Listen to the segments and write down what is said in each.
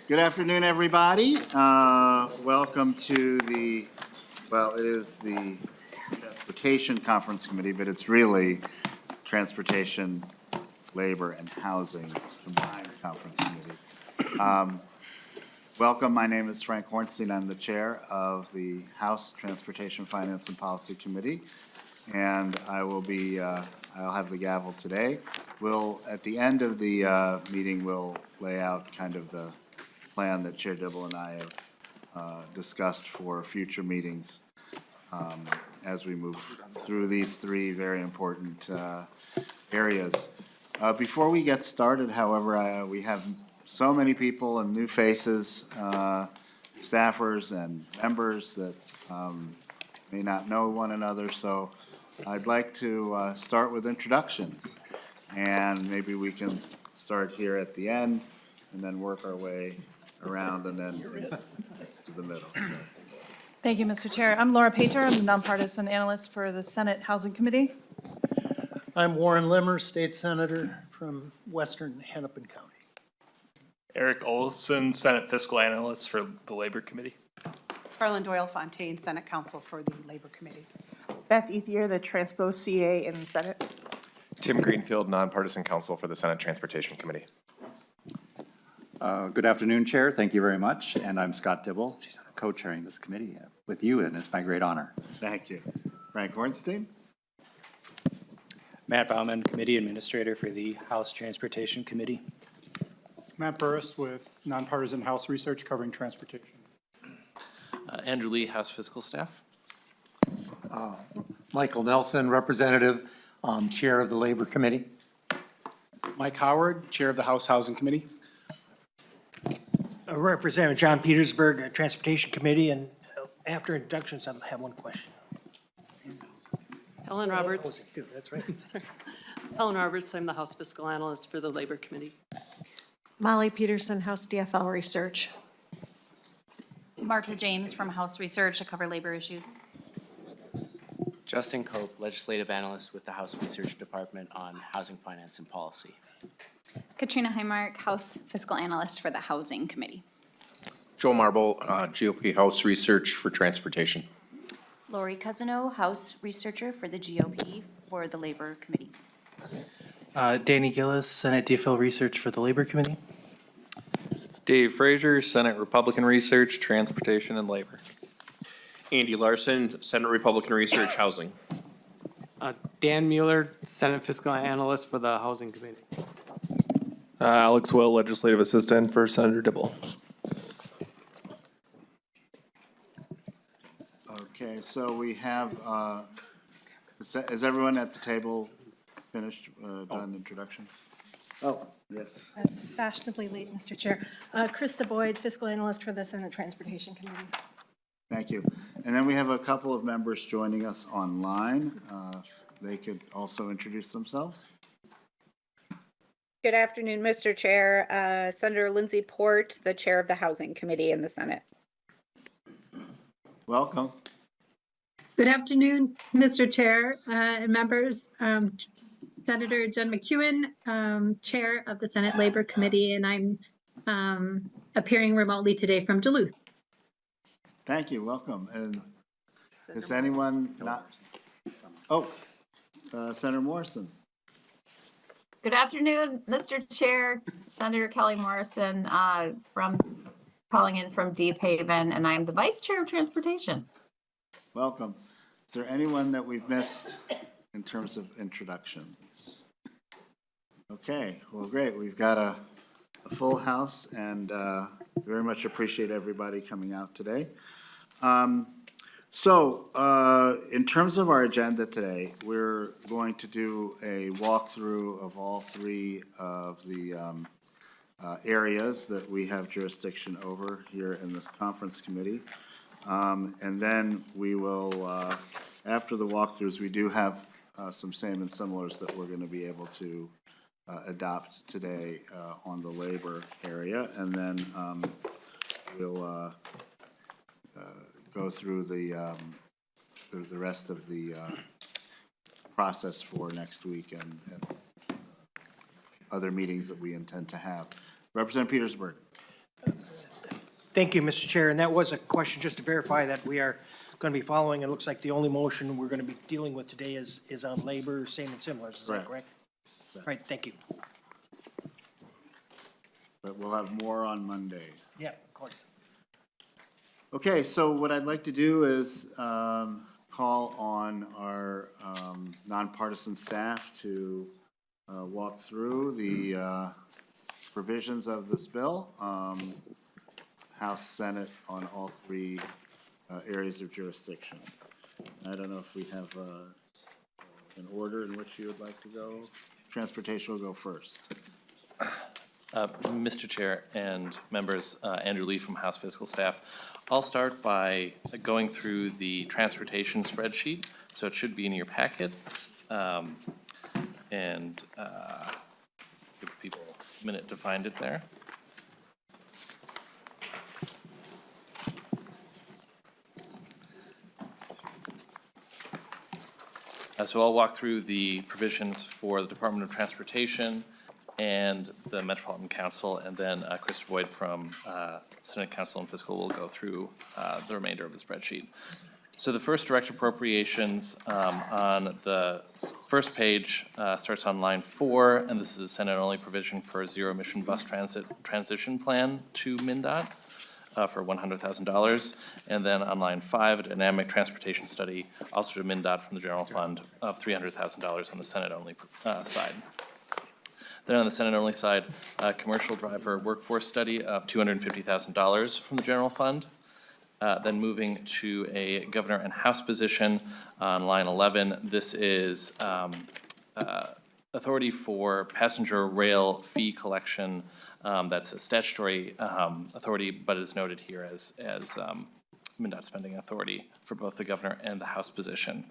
Good afternoon, everybody. Welcome to the, well, it is the Transportation Conference Committee, but it's really Transportation, Labor, and Housing Combined Conference Committee. Welcome. My name is Frank Hornstein. I'm the chair of the House Transportation, Finance, and Policy Committee, and I will be, I'll have the gavel today. We'll, at the end of the meeting, we'll lay out kind of the plan that Chair Dibble and I have discussed for future meetings as we move through these three very important areas. Before we get started, however, we have so many people and new faces, staffers and members that may not know one another, so I'd like to start with introductions. And maybe we can start here at the end and then work our way around and then to the middle. So. Thank you, Mr. Chair. I'm Laura Pater. I'm the nonpartisan analyst for the Senate Housing Committee. I'm Warren Limmer, State Senator from Western Hennepin County. Eric Olson, Senate Fiscal Analyst for the Labor Committee. Carlin Doyle-Fontaine, Senate Counsel for the Labor Committee. Beth Ethier, the Transpo CA in the Senate. Tim Greenfield, Nonpartisan Counsel for the Senate Transportation Committee. Good afternoon, Chair. Thank you very much. And I'm Scott Dibble, co-chairing this committee with you, and it's my great honor. Thank you. Frank Hornstein. Matt Baumann, Committee Administrator for the House Transportation Committee. Matt Burris with Nonpartisan House Research covering transportation. Andrew Lee, House Fiscal Staff. Michael Nelson, Representative, Chair of the Labor Committee. Mike Howard, Chair of the House Housing Committee. Representative John Petersburg, Transportation Committee, and after introductions, I have one question. Ellen Roberts. That's right. Ellen Roberts, I'm the House Fiscal Analyst for the Labor Committee. Molly Peterson, House DFL Research. Marta James from House Research. I cover labor issues. Justin Cope, Legislative Analyst with the House Research Department on Housing, Finance, and Policy. Katrina Heimark, House Fiscal Analyst for the Housing Committee. Joe Marble, GOP House Research for Transportation. Lori Cousineau, House Researcher for the GOP for the Labor Committee. Danny Gillis, Senate DFL Research for the Labor Committee. Dave Frazier, Senate Republican Research, Transportation and Labor. Andy Larson, Senate Republican Research, Housing. Dan Mueller, Senate Fiscal Analyst for the Housing Committee. Alex Will, Legislative Assistant for Senator Dibble. Okay, so we have, is everyone at the table finished, done introduction? Oh, yes. That's fashionably late, Mr. Chair. Krista Boyd, Fiscal Analyst for the Senate Transportation Committee. Thank you. And then we have a couple of members joining us online. They could also introduce themselves. Good afternoon, Mr. Chair. Senator Lindsay Port, the Chair of the Housing Committee in the Senate. Welcome. Good afternoon, Mr. Chair and members. Senator Jen McEwen, Chair of the Senate Labor Committee, and I'm appearing remotely today from Duluth. Thank you. Welcome. And is anyone not? Oh, Senator Morrison. Good afternoon, Mr. Chair. Senator Kelly Morrison calling in from Deep Haven, and I'm the Vice Chair of Transportation. Welcome. Is there anyone that we've missed in terms of introductions? Okay, well, great. We've got a full house, and very much appreciate everybody coming out today. In terms of our agenda today, we're going to do a walkthrough of all three of the areas that we have jurisdiction over here in this conference committee. And then we will, after the walkthroughs, we do have some same and similars that we're going to be able to adopt today on the labor area. And then we'll go through the rest of the process for next week and other meetings that we intend to have. Representative Petersburg. Thank you, Mr. Chair, and that was a question just to verify that we are going to be following. It looks like the only motion we're going to be dealing with today is on labor, same and similar. Is that correct? Right, thank you. But we'll have more on Monday. Yeah, of course. Okay, so what I'd like to do is call on our nonpartisan staff to walk through the provisions of this bill, House, Senate, on all three areas of jurisdiction. I don't know if we have an order in which you would like to go. Transportation will go first. Mr. Chair and members, Andrew Lee from House Fiscal Staff. I'll start by going through the transportation spreadsheet. So it should be in your packet. And give people a minute to find it there. So I'll walk through the provisions for the Department of Transportation and the Metropolitan Council, and then Krista Boyd from Senate Council and Fiscal will go through the remainder of the spreadsheet. So the first direct appropriations on the first page starts on line 4, and this is a Senate-only provision for a zero-emission bus transition plan to MnDOT for $100,000. And then on line 5, a dynamic transportation study, also to MnDOT from the general fund of $300,000 on the Senate-only side. Then on the Senate-only side, a commercial driver workforce study of $250,000 from the general fund. Then moving to a governor and House position on line 11. This is authority for passenger rail fee collection. That's a statutory authority, but is noted here as MnDOT spending authority for both the governor and the House position.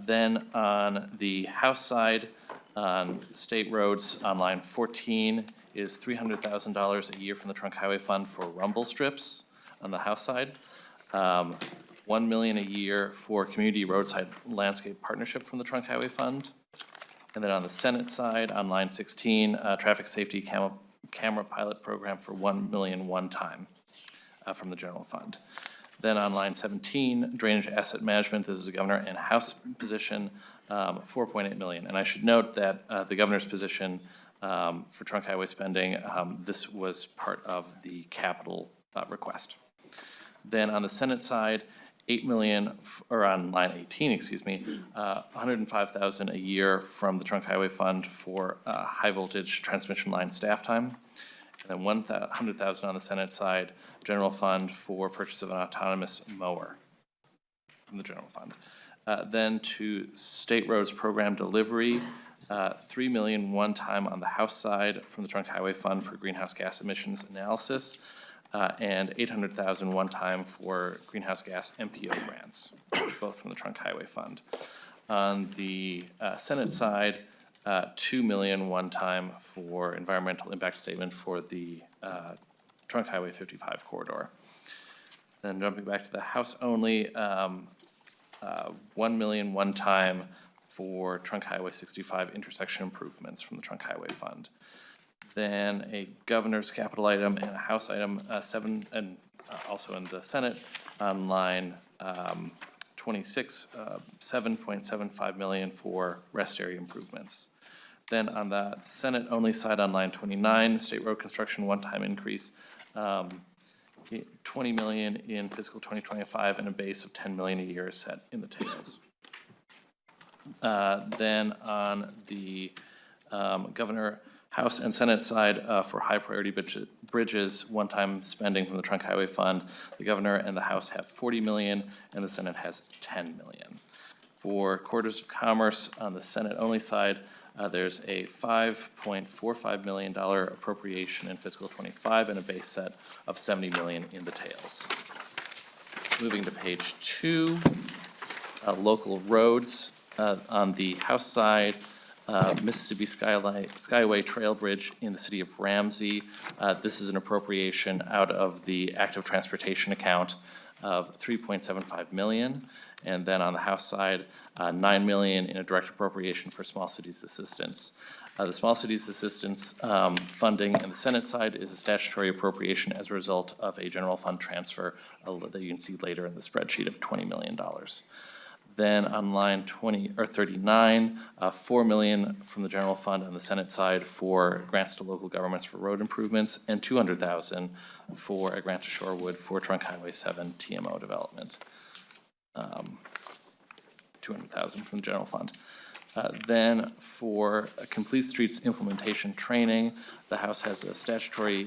Then on the House side, on state roads on line 14 is $300,000 a year from the Trunk Highway Fund for rumble strips on the House side. $1 million a year for community roadside landscape partnership from the Trunk Highway Fund. And then on the Senate side, on line 16, traffic safety camera pilot program for $1 million one time from the general fund. Then on line 17, drainage asset management, this is a governor and House position, $4.8 million. And I should note that the governor's position for trunk highway spending, this was part of the capital request. Then on the Senate side, $8 million, or on line 18, excuse me, $105,000 a year from the Trunk Highway Fund for high voltage transmission line staff time. And then $100,000 on the Senate side, general fund for purchase of an autonomous mower from the general fund. Then to state roads program delivery, $3 million one time on the House side from the Trunk Highway Fund for greenhouse gas emissions analysis. And $800,000 one time for greenhouse gas MPO grants, both from the Trunk Highway Fund. On the Senate side, $2 million one time for environmental impact statement for the Trunk Highway 55 corridor. Then jumping back to the House only, $1 million one time for Trunk Highway 65 intersection improvements from the Trunk Highway Fund. Then a governor's capital item and a House item 7, and also in the Senate on line 26, $7.75 million for rest area improvements. Then on the Senate only side on line 29, state road construction one-time increase, $20 million in fiscal 2025 and a base of $10 million a year is set in the tables. Then on the governor, House and Senate side for high priority bridges, one-time spending from the Trunk Highway Fund. The governor and the House have $40 million and the Senate has $10 million. For corridors of commerce on the Senate only side, there's a $5.45 million appropriation in fiscal 25 and a base set of $70 million in the tails. Moving to page 2, local roads on the House side. Mississippi Skyway Trail Bridge in the city of Ramsey. This is an appropriation out of the active transportation account of $3.75 million. And then on the House side, $9 million in a direct appropriation for small cities assistance. The Small Cities Assistance funding in the Senate side is a statutory appropriation as a result of a general fund transfer that you can see later in the spreadsheet of $20 million. Then on line 39, $4 million from the general fund on the Senate side for grants to local governments for road improvements, and $200,000 for a grant to Shorewood for Trunk Highway 7 TMO development. $200,000 from the general fund. Then for Complete Streets implementation training, the House has a statutory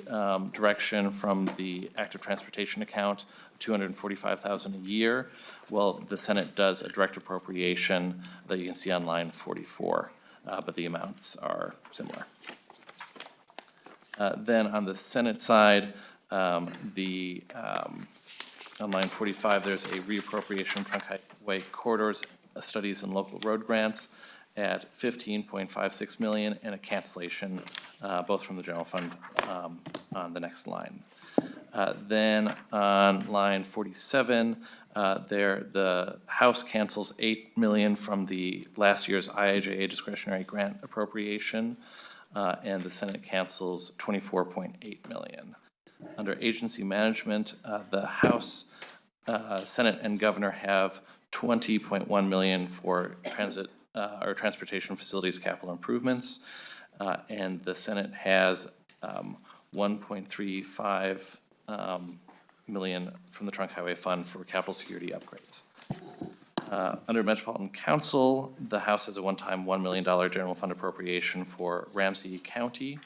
direction from the active transportation account, $245,000 a year. Well, the Senate does a direct appropriation that you can see on line 44, but the amounts are similar. Then on the Senate side, on line 45, there's a reappropriation from Highway Corridors Studies and Local Road Grants at $15.56 million, and a cancellation, both from the general fund on the next line. Then on line 47, the House cancels $8 million from the last year's IIJA discretionary grant appropriation, and the Senate cancels $24.8 million. Under agency management, the House, Senate, and Governor have $20.1 million for transportation facilities capital improvements, and the Senate has $1.35 million from the Trunk Highway Fund for capital security upgrades. Under Metropolitan Council, the House has a one-time $1 million general fund appropriation for Ramsey County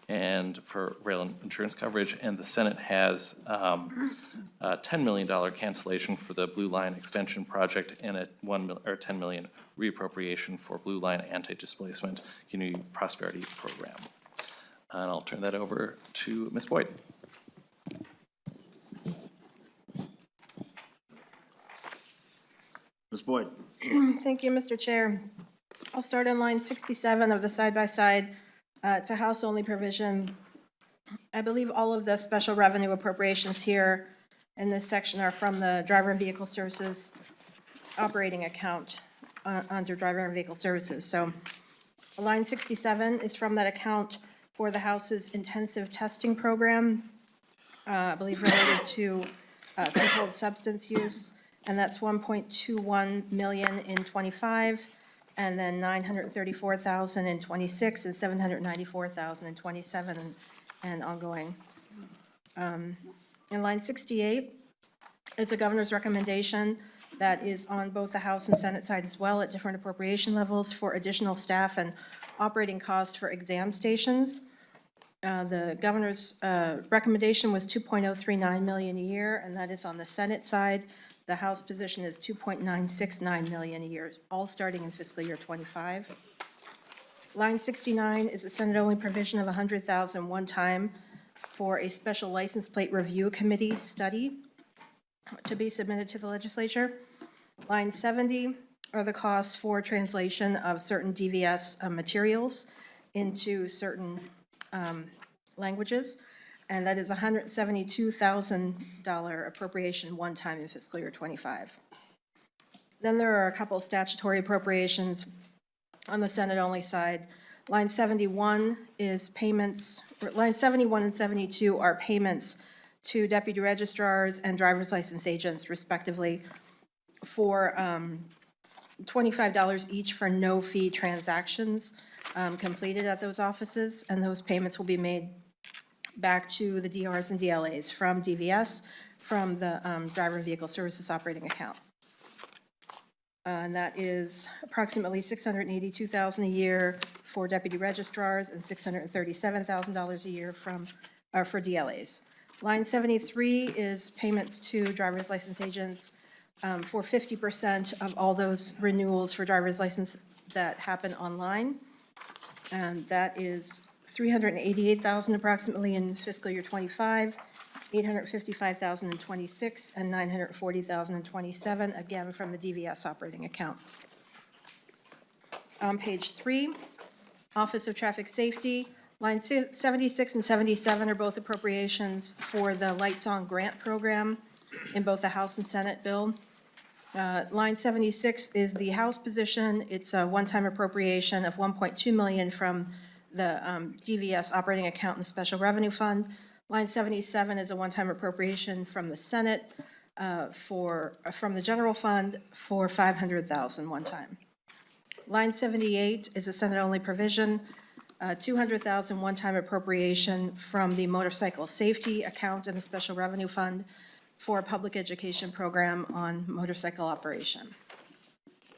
and for rail insurance coverage, and the Senate has a $10 million cancellation for the Blue Line Extension Project and a $10 million reappropriation for Blue Line Anti-Displacement Community Prosperity Program. And I'll turn that over to Ms. Boyd. Ms. Boyd. Thank you, Mr. Chair. I'll start in line 67 of the side-by-side. It's a House-only provision. I believe all of the special revenue appropriations here in this section are from the Driver and Vehicle Services operating account under Driver and Vehicle Services. So line 67 is from that account for the House's intensive testing program, I believe related to controlled substance use, and that's $1.21 million in 25, and then $934,000 in 26, and $794,000 in 27, and ongoing. In line 68 is the governor's recommendation that is on both the House and Senate side as well at different appropriation levels for additional staff and operating costs for exam stations. The governor's recommendation was $2.039 million a year, and that is on the Senate side. The House position is $2.969 million a year, all starting in fiscal year 25. Line 69 is a Senate-only provision of $100,000 one time for a special license plate review committee study to be submitted to the legislature. Line 70 are the costs for translation of certain DVS materials into certain languages, and that is a $172,000 appropriation one time in fiscal year 25. Then there are a couple of statutory appropriations on the Senate-only side. Line 71 is payments, line 71 and 72 are payments to deputy registrars and driver's license agents respectively for $25 each for no-fee transactions completed at those offices, and those payments will be made back to the DRs and DLAs from DVS, from the Driver and Vehicle Services operating account. And that is approximately $682,000 a year for deputy registrars and $637,000 a year for DLAs. Line 73 is payments to driver's license agents for 50% of all those renewals for driver's license that happen online. And that is $388,000 approximately in fiscal year 25, $855,000 in 26, and $940,000 in 27, again from the DVS operating account. On page 3, Office of Traffic Safety, line 76 and 77 are both appropriations for the Lights On grant program in both the House and Senate bill. Line 76 is the House position. It's a one-time appropriation of 1.2 million from the DVS operating account in the Special Revenue Fund. Line 77 is a one-time appropriation from the Senate from the general fund for 500,000 one time. Line 78 is a Senate-only provision, 200,000 one-time appropriation from the motorcycle safety account in the Special Revenue Fund for a public education program on motorcycle operation.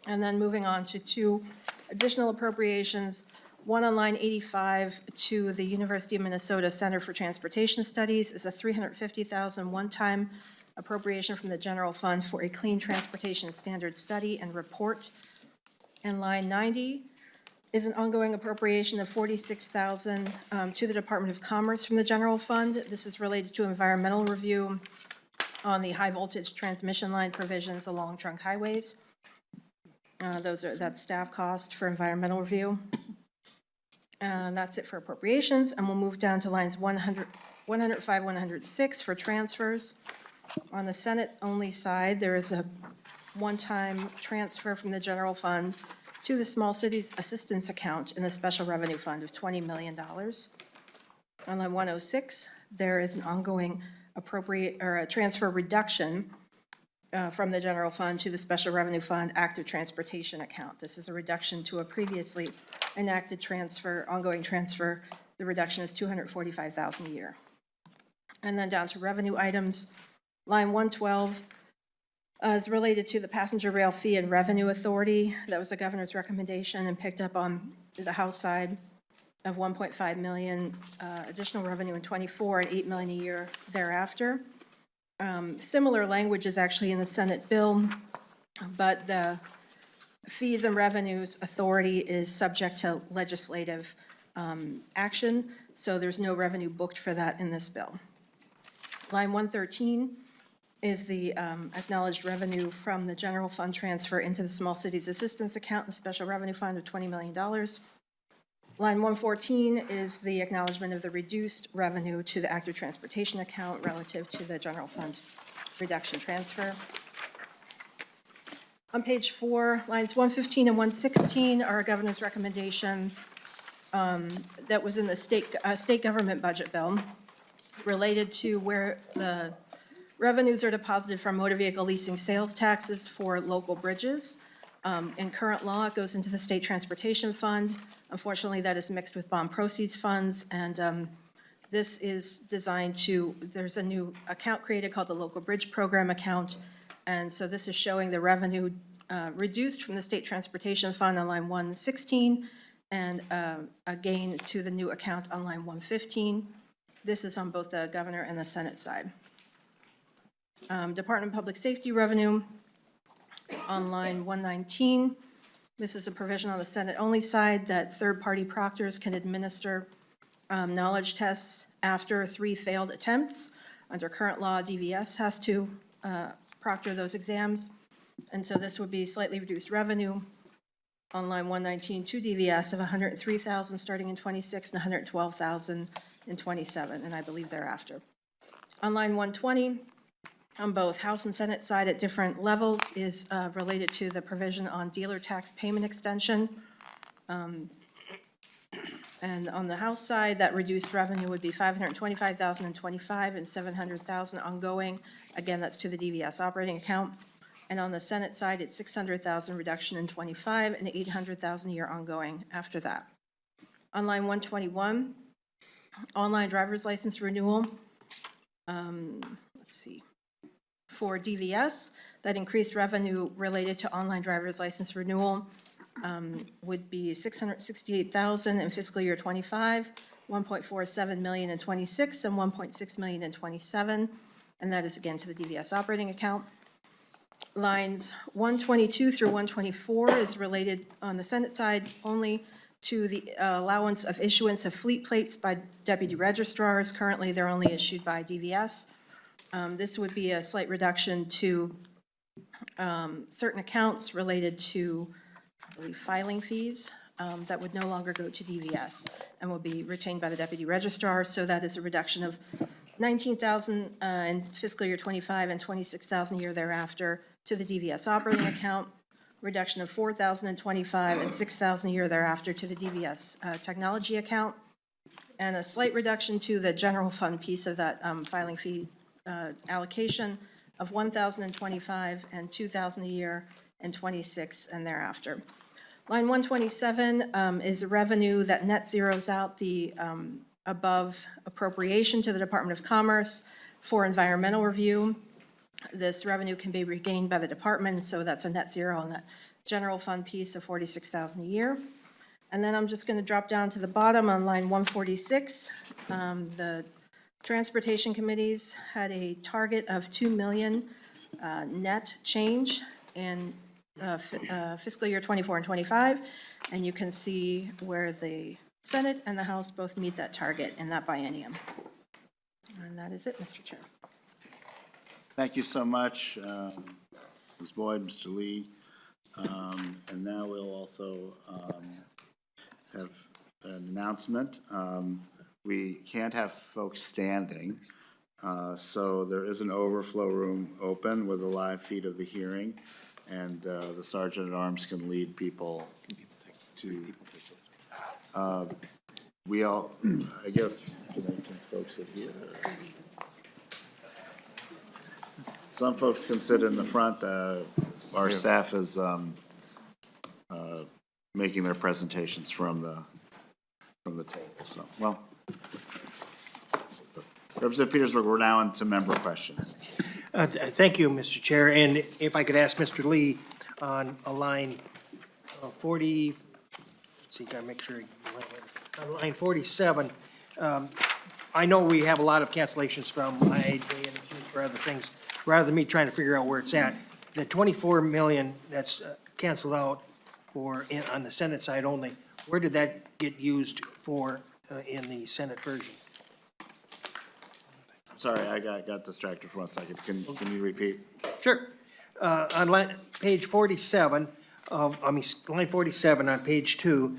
And then moving on to two additional appropriations, one on line 85 to the University of Minnesota Center for Transportation Studies is a 350,000 one-time appropriation from the general fund for a clean transportation standards study and report. And line 90 is an ongoing appropriation of 46,000 to the Department of Commerce from the general fund. This is related to environmental review on the high voltage transmission line provisions along trunk highways. That's staff cost for environmental review. And that's it for appropriations, and we'll move down to lines 100, 105, 106 for transfers. On the Senate-only side, there is a one-time transfer from the general fund to the Small Cities Assistance Account in the Special Revenue Fund of $20 million. On line 106, there is an ongoing a transfer reduction from the general fund to the Special Revenue Fund Active Transportation Account. This is a reduction to a previously enacted transfer, ongoing transfer. The reduction is $245,000 a year. And then down to revenue items, line 112 is related to the Passenger Rail Fee and Revenue Authority. That was the governor's recommendation and picked up on the House side of 1.5 million additional revenue in '24 and 8 million a year thereafter. Similar language is actually in the Senate bill, but the Fees and Revenues Authority is subject to legislative action, so there's no revenue booked for that in this bill. Line 113 is the acknowledged revenue from the general fund transfer into the Small Cities Assistance Account, the Special Revenue Fund of $20 million. Line 114 is the acknowledgement of the reduced revenue to the Active Transportation Account relative to the general fund reduction transfer. On page 4, lines 115 and 116 are a governor's recommendation that was in the state government budget bill related to where the revenues are deposited from motor vehicle leasing sales taxes for local bridges. In current law, it goes into the State Transportation Fund. Unfortunately, that is mixed with bond proceeds funds, and this is designed to, there's a new account created called the Local Bridge Program Account, and so this is showing the revenue reduced from the State Transportation Fund on line 116, and a gain to the new account on line 115. This is on both the governor and the Senate side. Department of Public Safety revenue on line 119. This is a provision on the Senate-only side that third-party proctors can administer knowledge tests after 3 failed attempts. Under current law, DVS has to proctor those exams, and so this would be slightly reduced revenue on line 119 to DVS of $103,000 starting in '26 and $112,000 in '27, and I believe thereafter. On line 120, on both House and Senate side at different levels, is related to the provision on dealer tax payment extension. And on the House side, that reduced revenue would be $525,000 in '25 and $700,000 ongoing. Again, that's to the DVS operating account. And on the Senate side, it's $600,000 reduction in '25 and $800,000 a year ongoing after that. On line 121, online driver's license renewal. Let's see. For DVS, that increased revenue related to online driver's license renewal would be $668,000 in fiscal year '25, $1.47 million in '26, and $1.6 million in '27, and that is again to the DVS operating account. Lines 122 through 124 is related on the Senate side only to the allowance of issuance of fleet plates by deputy registrars. Currently, they're only issued by DVS. This would be a slight reduction to certain accounts related to, I believe, filing fees that would no longer go to DVS and will be retained by the deputy registrar. So that is a reduction of $19,000 in fiscal year '25 and $26,000 a year thereafter to the DVS operating account, reduction of $4,000 in '25 and $6,000 a year thereafter to the DVS technology account, and a slight reduction to the general fund piece of that filing fee allocation of $1,000 in '25 and $2,000 a year in '26 and thereafter. Line 127 is a revenue that net zeros out the above appropriation to the Department of Commerce for environmental review. This revenue can be regained by the department, so that's a net zero on that general fund piece of $46,000 a year. And then I'm just going to drop down to the bottom on line 146. The Transportation Committees had a target of $2 million net change in fiscal year '24 and '25, and you can see where the Senate and the House both meet that target in that biennium. And that is it, Mr. Chair. Thank you so much, Ms. Boyd, Mr. Lee. And now we'll also have an announcement. We can't have folks standing, so there is an overflow room open with a live feed of the hearing, and the Sergeant at Arms can lead people to. We all, I guess, can folks sit here? Some folks can sit in the front. Our staff is making their presentations from the table. So, well, Representative Petersburg, we're now into member questions. Thank you, Mr. Chair. And if I could ask Mr. Lee on a line 40, let's see, gotta make sure, on line 47, I know we have a lot of cancellations from IAJ and for other things. Rather than me trying to figure out where it's at, the 24 million that's canceled out for, on the Senate side only, where did that get used for in the Senate version? Sorry, I got distracted for 1 second. Can you repeat? Sure. On page 47, line 47 on page 2,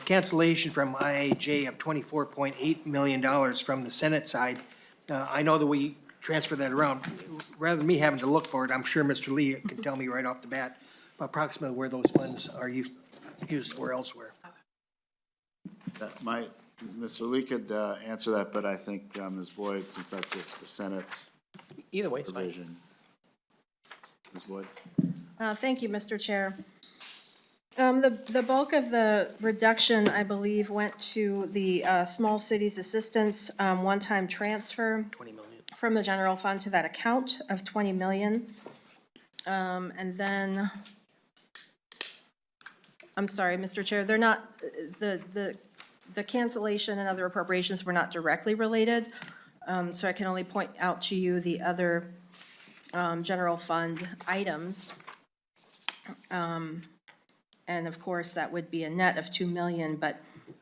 cancellation from IAJ of $24.8 million from the Senate side. I know that we transfer that around. Rather than me having to look for it, I'm sure Mr. Lee can tell me right off the bat approximately where those funds are used for elsewhere. That might, Mr. Lee could answer that, but I think Ms. Boyd, since that's the Senate either way, it's fine. provision. Ms. Boyd? Thank you, Mr. Chair. The bulk of the reduction, I believe, went to the small cities assistance one-time transfer 20 million from the general fund to that account of 20 million. And then, I'm sorry, Mr. Chair, they're not, the cancellation and other appropriations were not directly related. So I can only point out to you the other general fund items. And of course, that would be a net of 2 million, but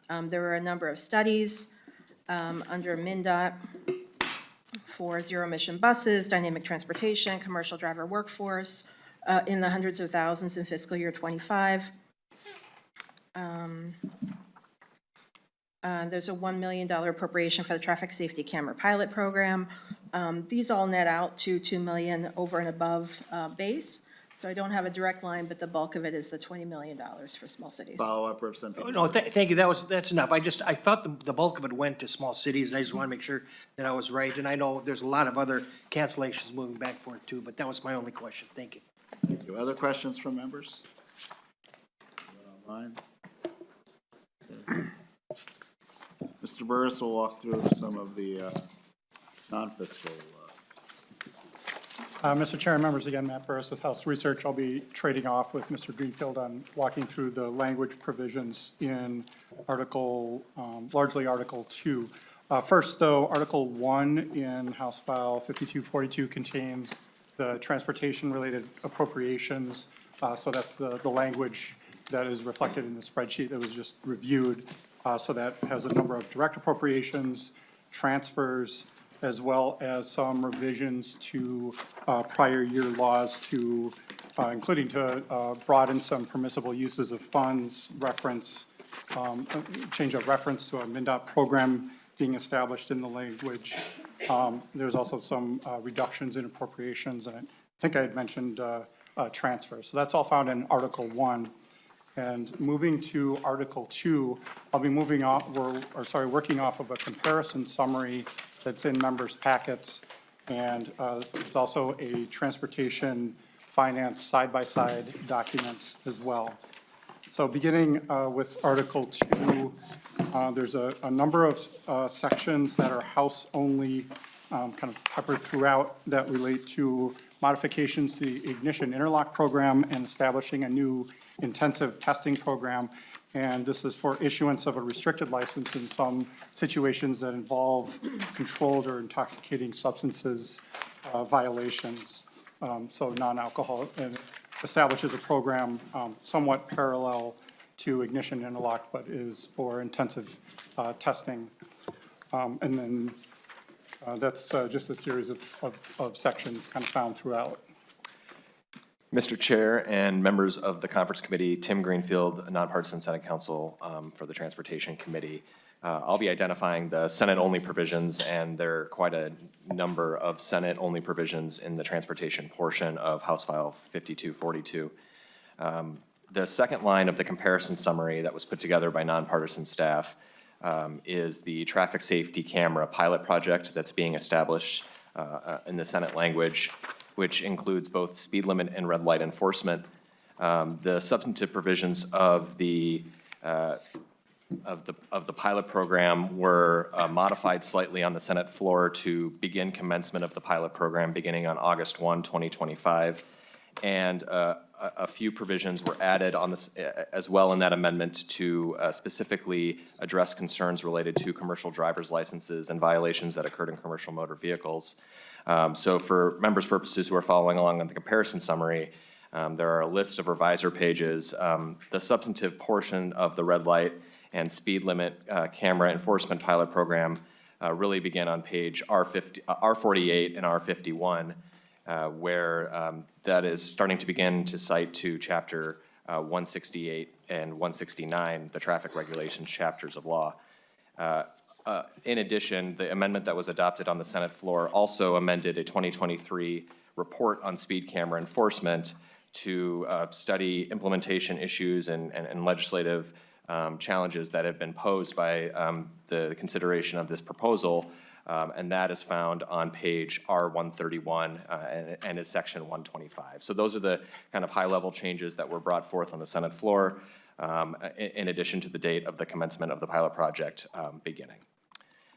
there were a number of studies under MnDOT for zero-emission buses, dynamic transportation, commercial driver workforce in the hundreds of thousands in fiscal year '25. There's a $1 million appropriation for the traffic safety camera pilot program. These all net out to 2 million over and above base. So I don't have a direct line, but the bulk of it is the $20 million for small cities. Follow-up, Representative Petersburg? No, thank you. That's enough. I thought the bulk of it went to small cities. I just want to make sure that I was right. And I know there's a lot of other cancellations moving back for it too, but that was my only question. Thank you. Thank you. Other questions from members? Online? Okay. Mr. Burris will walk through some of the non-fiscal. Mr. Chair and members, again, Matt Burris with House Research. I'll be trading off with Mr. Greenfield on walking through the language provisions in largely Article 2. First, though, Article 1 in House File 5242 contains the transportation-related appropriations. So that's the language that is reflected in the spreadsheet that was just reviewed. So that has a number of direct appropriations, transfers, as well as some revisions to prior year laws to, including to broaden some permissible uses of funds, change of reference to a MnDOT program being established in the language. There's also some reductions in appropriations, and think I had mentioned transfer. So that's all found in Article 1. And moving to Article 2, I'll be working off of a comparison summary that's in members' packets. And there's also a transportation finance side-by-side document as well. So beginning with Article 2, there's a number of sections that are House-only, kind of peppered throughout, that relate to modifications to the ignition interlock program and establishing a new intensive testing program. And this is for issuance of a restricted license in some situations that involve controlled or intoxicating substances violations. So non-alcohol, and establishes a program somewhat parallel to ignition interlock, but is for intensive testing. And then that's just a series of sections kind of found throughout. Mr. Chair and members of the Conference Committee, Tim Greenfield, nonpartisan Senate Counsel for the Transportation Committee. I'll be identifying the Senate-only provisions, and there are quite a number of Senate-only provisions in the transportation portion of House File 5242. The second line of the comparison summary that was put together by nonpartisan staff is the traffic safety camera pilot project that's being established in the Senate language, which includes both speed limit and red light enforcement. The substantive provisions of the pilot program were modified slightly on the Senate floor to begin commencement of the pilot program beginning on August 1, 2025. And a few provisions were added on this as well in that amendment to specifically address concerns related to commercial driver's licenses and violations that occurred in commercial motor vehicles. So for members' purposes who are following along on the comparison summary, there are a list of revisor pages. The substantive portion of the red light and speed limit camera enforcement pilot program really begin on page R48 and R51, where that is starting to begin to cite to Chapter 168 and 169, the traffic regulations chapters of law. In addition, the amendment that was adopted on the Senate floor also amended a 2023 report on speed camera enforcement to study implementation issues and legislative challenges that have been posed by the consideration of this proposal, and that is found on page R131 and is section 125. So those are the kind of high-level changes that were brought forth on the Senate floor, in addition to the date of the commencement of the pilot project beginning.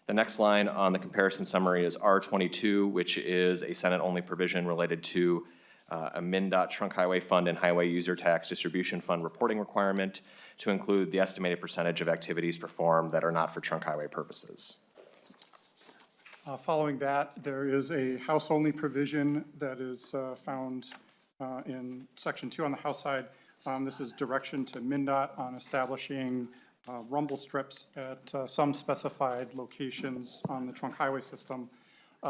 The next line on the comparison summary is R22, which is a Senate-only provision related to a MnDOT Trunk Highway Fund and Highway User Tax Distribution Fund reporting requirement to include the estimated percentage of activities performed that are not for trunk highway purposes. Following that, there is a House-only provision that is found in Section 2 on the House side. This is direction to MnDOT on establishing rumble strips at some specified locations on the trunk highway system.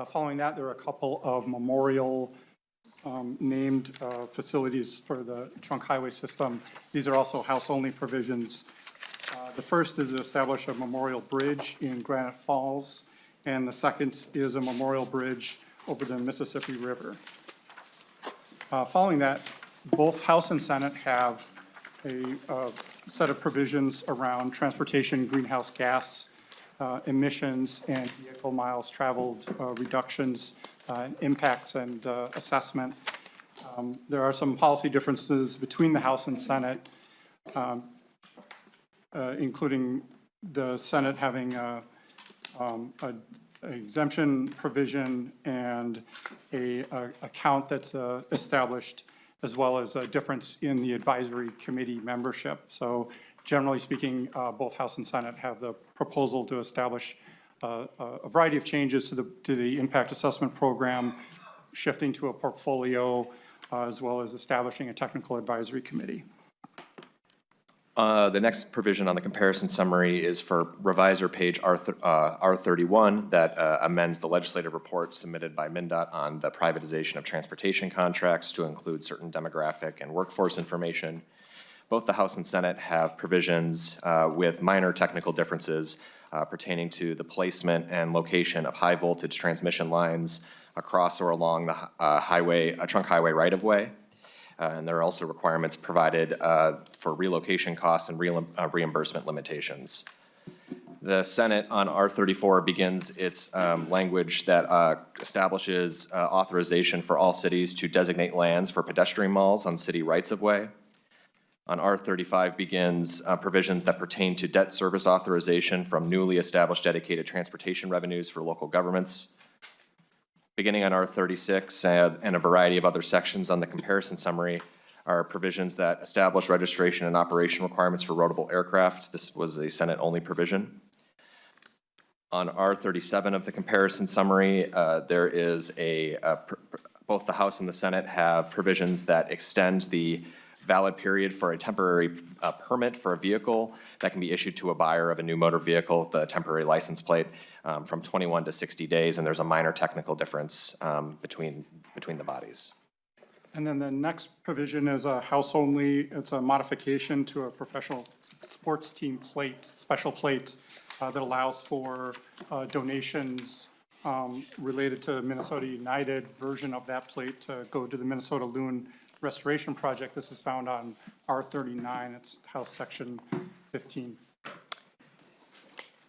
Following that, there are a couple of memorial named facilities for the trunk highway system. These are also House-only provisions. The first is to establish a memorial bridge in Granite Falls, and the second is a memorial bridge over the Mississippi River. Following that, both House and Senate have a set of provisions around transportation greenhouse gas emissions and vehicle miles traveled reductions, impacts and assessment. There are some policy differences between the House and Senate, including the Senate having an exemption provision and a account that's established, as well as a difference in the advisory committee membership. So generally speaking, both House and Senate have the proposal to establish a variety of changes to the impact assessment program, shifting to a portfolio, as well as establishing a technical advisory committee. The next provision on the comparison summary is for revisor page R31 that amends the legislative report submitted by MnDOT on the privatization of transportation contracts to include certain demographic and workforce information. Both the House and Senate have provisions with minor technical differences pertaining to the placement and location of high voltage transmission lines across or along the trunk highway right-of-way. And there are also requirements provided for relocation costs and reimbursement limitations. The Senate on R34 begins its language that establishes authorization for all cities to designate lands for pedestrian malls on city rights-of-way. On R35 begins provisions that pertain to debt service authorization from newly established dedicated transportation revenues for local governments. Beginning on R36 and a variety of other sections on the comparison summary are provisions that establish registration and operation requirements for roadable aircraft. This was a Senate-only provision. On R37 of the comparison summary, there is both the House and the Senate have provisions that extend the valid period for a temporary permit for a vehicle that can be issued to a buyer of a new motor vehicle, the temporary license plate, from 21 to 60 days, and there's a minor technical difference between the bodies. And then the next provision is a House only. It's a modification to a professional sports team plate, special plate that allows for donations related to Minnesota United version of that plate to go to the Minnesota Loon Restoration Project. This is found on R39. It's House Section 15.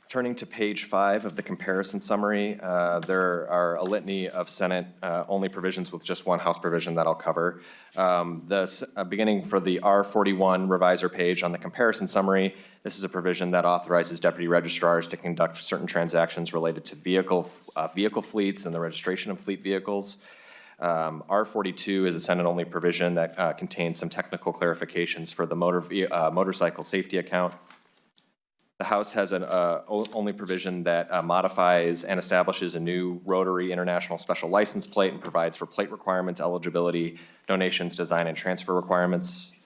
Turning to page 5 of the comparison summary, there are a litany of Senate-only provisions with just one House provision that I'll cover. Beginning for the R41 revisor page on the comparison summary, this is a provision that authorizes deputy registrars to conduct certain transactions related to vehicle fleets and the registration of fleet vehicles. R42 is a Senate-only provision that contains some technical clarifications for the motorcycle safety account. The House has an only provision that modifies and establishes a new Rotary International Special License Plate and provides for plate requirements, eligibility, donations, design, and transfer requirements.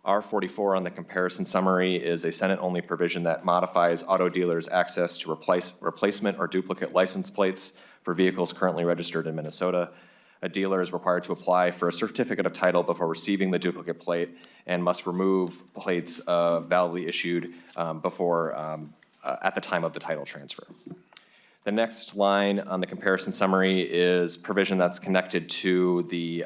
R44 on the comparison summary is a Senate-only provision that modifies auto dealers' access to replacement or duplicate license plates for vehicles currently registered in Minnesota. A dealer is required to apply for a certificate of title before receiving the duplicate plate and must remove plates validly issued at the time of the title transfer. The next line on the comparison summary is provision that's connected to the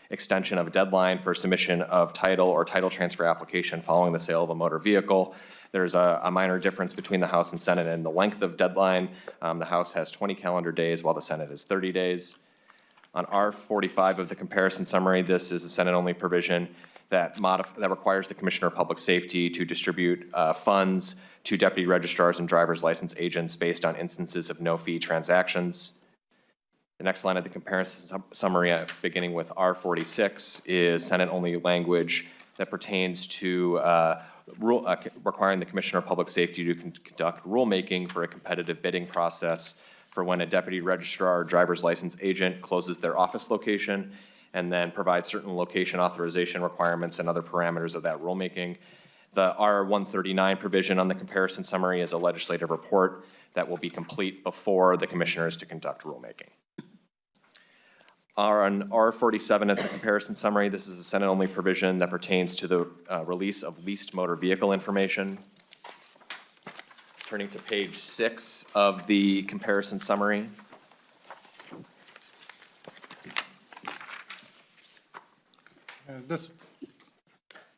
extension of a deadline for submission of title or title transfer application following the sale of a motor vehicle. There's a minor difference between the House and Senate in the length of deadline. The House has 20 calendar days while the Senate is 30 days. On R45 of the comparison summary, this is a Senate-only provision that requires the Commissioner of Public Safety to distribute funds to deputy registrars and driver's license agents based on instances of no-fee transactions. The next line of the comparison summary, beginning with R46, is Senate-only language that pertains to requiring the Commissioner of Public Safety to conduct rulemaking for a competitive bidding process for when a deputy registrar or driver's license agent closes their office location and then provides certain location authorization requirements and other parameters of that rulemaking. The R139 provision on the comparison summary is a legislative report that will be complete before the commissioner is to conduct rulemaking. On R47 at the comparison summary, this is a Senate-only provision that pertains to the release of leased motor vehicle information. Turning to page 6 of the comparison summary. This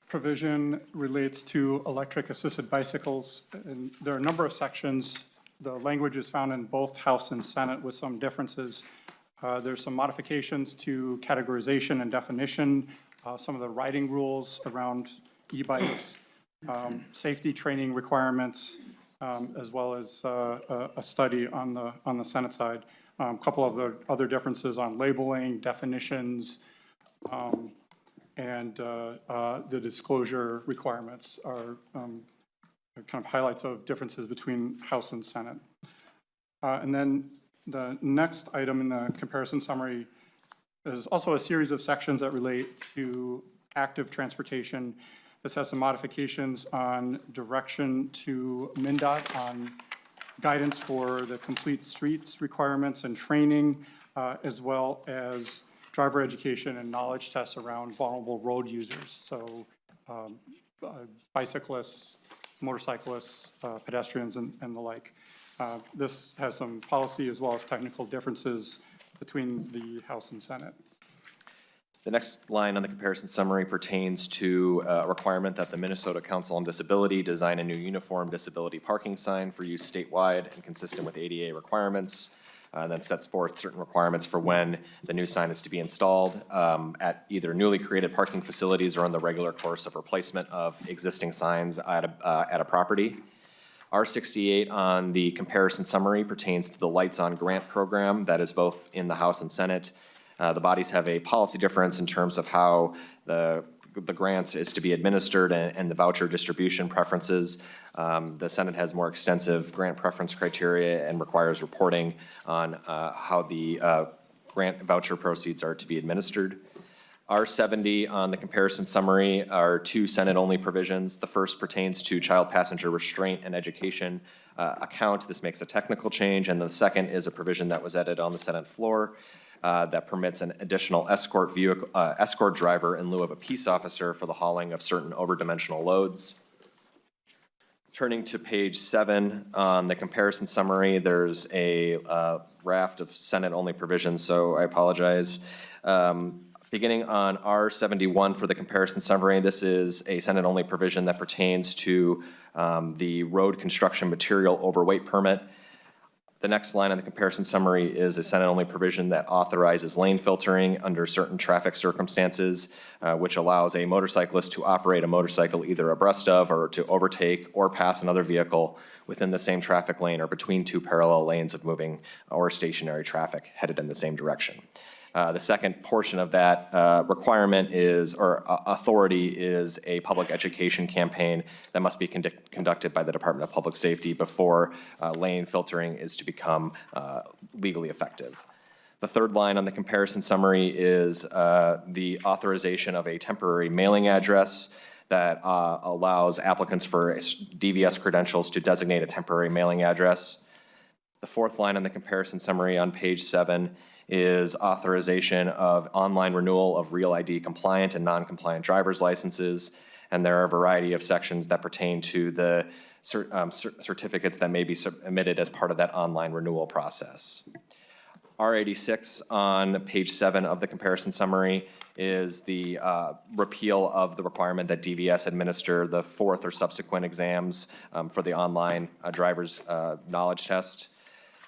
provision relates to electric assisted bicycles, and there are a number of sections. The language is found in both House and Senate with some differences. There's some modifications to categorization and definition, some of the riding rules around e-bikes, safety training requirements, as well as a study on the Senate side. A couple of the other differences on labeling, definitions, and the disclosure requirements are kind of highlights of differences between House and Senate. And then the next item in the comparison summary is also a series of sections that relate to active transportation. This has some modifications on direction to MnDOT on guidance for the complete streets requirements and training, as well as driver education and knowledge tests around vulnerable road users. So bicyclists, motorcyclists, pedestrians, and the like. This has some policy as well as technical differences between the House and Senate. The next line on the comparison summary pertains to a requirement that the Minnesota Council on Disability design a new uniform disability parking sign for use statewide and consistent with ADA requirements. That sets forth certain requirements for when the new sign is to be installed at either newly created parking facilities or in the regular course of replacement of existing signs at a property. R68 on the comparison summary pertains to the Lights On Grant program that is both in the House and Senate. The bodies have a policy difference in terms of how the grants is to be administered and the voucher distribution preferences. The Senate has more extensive grant preference criteria and requires reporting on how the grant voucher proceeds are to be administered. R70 on the comparison summary are two Senate-only provisions. The first pertains to child passenger restraint and education account. This makes a technical change, and the second is a provision that was added on the Senate floor that permits an additional escort driver in lieu of a peace officer for the hauling of certain overdimensional loads. Turning to page 7 on the comparison summary, there's a raft of Senate-only provisions, so I apologize. Beginning on R71 for the comparison summary, this is a Senate-only provision that pertains to the road construction material overweight permit. The next line on the comparison summary is a Senate-only provision that authorizes lane filtering under certain traffic circumstances, which allows a motorcyclist to operate a motorcycle either abreast of or to overtake or pass another vehicle within the same traffic lane or between two parallel lanes of moving or stationary traffic headed in the same direction. The second portion of that requirement is, or authority is, a public education campaign that must be conducted by the Department of Public Safety before lane filtering is to become legally effective. The third line on the comparison summary is the authorization of a temporary mailing address that allows applicants for DVS credentials to designate a temporary mailing address. The fourth line on the comparison summary on page 7 is authorization of online renewal of Real ID compliant and non-compliant driver's licenses. And there are a variety of sections that pertain to the certificates that may be submitted as part of that online renewal process. R86 on page 7 of the comparison summary is the repeal of the requirement that DVS administer the fourth or subsequent exams for the online driver's knowledge test.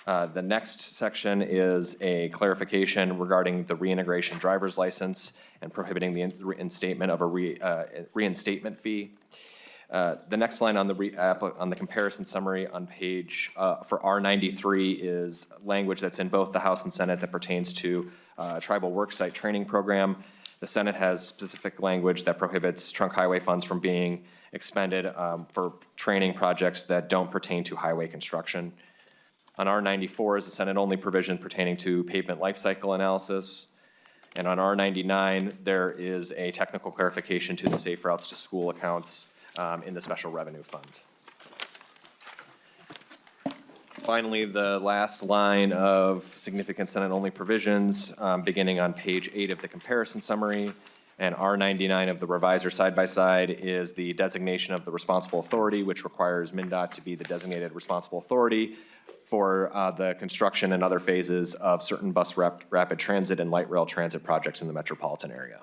The next section is a clarification regarding the reintegration driver's license and prohibiting the reinstatement of a reinstatement fee. The next line on the comparison summary on page for R93 is language that's in both the House and Senate that pertains to tribal worksite training program. The Senate has specific language that prohibits trunk highway funds from being expended for training projects that don't pertain to highway construction. On R94 is a Senate-only provision pertaining to pavement life cycle analysis. And on R99, there is a technical clarification to the safe routes to school accounts in the special revenue fund. Finally, the last line of significant Senate-only provisions, beginning on page 8 of the comparison summary, and R99 of the revisor side-by-side is the designation of the responsible authority, which requires MnDOT to be the designated responsible authority for the construction and other phases of certain bus rapid transit and light rail transit projects in the metropolitan area.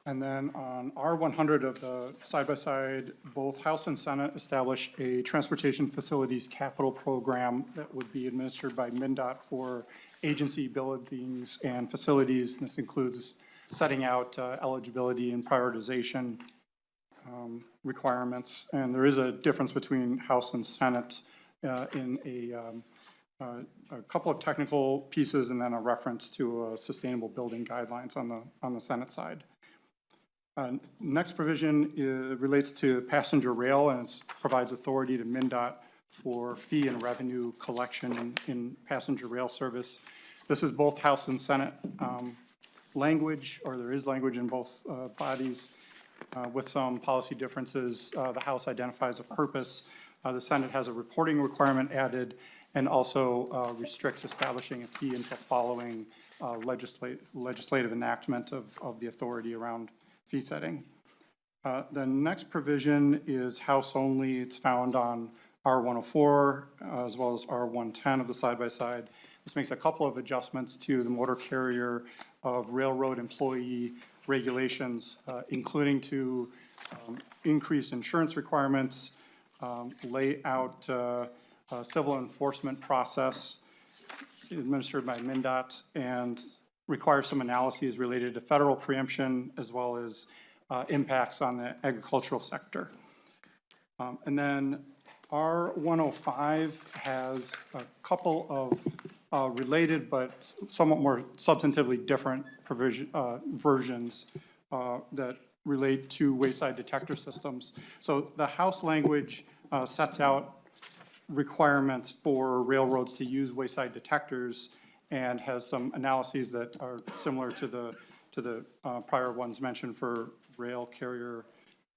And then on R100 of the side-by-side, both House and Senate established a transportation facilities capital program that would be administered by MnDOT for agency buildings and facilities. And this includes setting out eligibility and prioritization requirements. And there is a difference between House and Senate in a couple of technical pieces and then a reference to sustainable building guidelines on the Senate side. Next provision relates to passenger rail and provides authority to MnDOT for fee and revenue collection in passenger rail service. This is both House and Senate language, or there is language in both bodies with some policy differences. The House identifies a purpose. The Senate has a reporting requirement added and also restricts establishing a fee until following legislative enactment of the authority around fee setting. The next provision is House only. It's found on R104 as well as R110 of the side-by-side. This makes a couple of adjustments to the motor carrier of railroad employee regulations, including to increase insurance requirements, lay out a civil enforcement process administered by MnDOT, and require some analyses related to federal preemption as well as impacts on the agricultural sector. And then R105 has a couple of related but somewhat more substantively different versions that relate to wayside detector systems. So the House language sets out requirements for railroads to use wayside detectors and has some analyses that are similar to the prior ones mentioned for rail carrier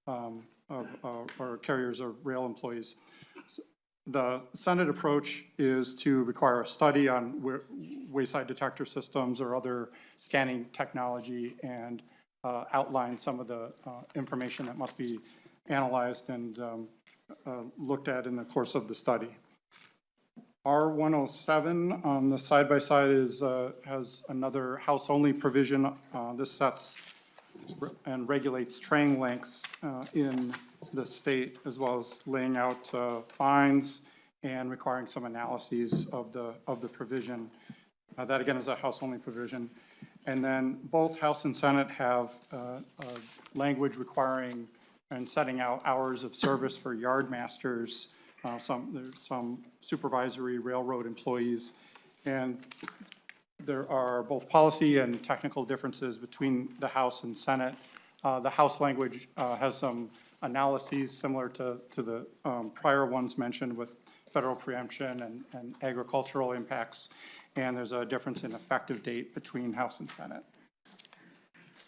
or carriers of rail employees. The Senate approach is to require a study on wayside detector systems or other scanning technology and outline some of the information that must be analyzed and looked at in the course of the study. R107 on the side-by-side has another House-only provision. This sets and regulates train lengths in the state, as well as laying out fines and requiring some analyses of the provision. That again is a House-only provision. And then both House and Senate have language requiring and setting out hours of service for yard masters. There's some supervisory railroad employees, and there are both policy and technical differences between the House and Senate. The House language has some analyses similar to the prior ones mentioned with federal preemption and agricultural impacts, and there's a difference in effective date between House and Senate.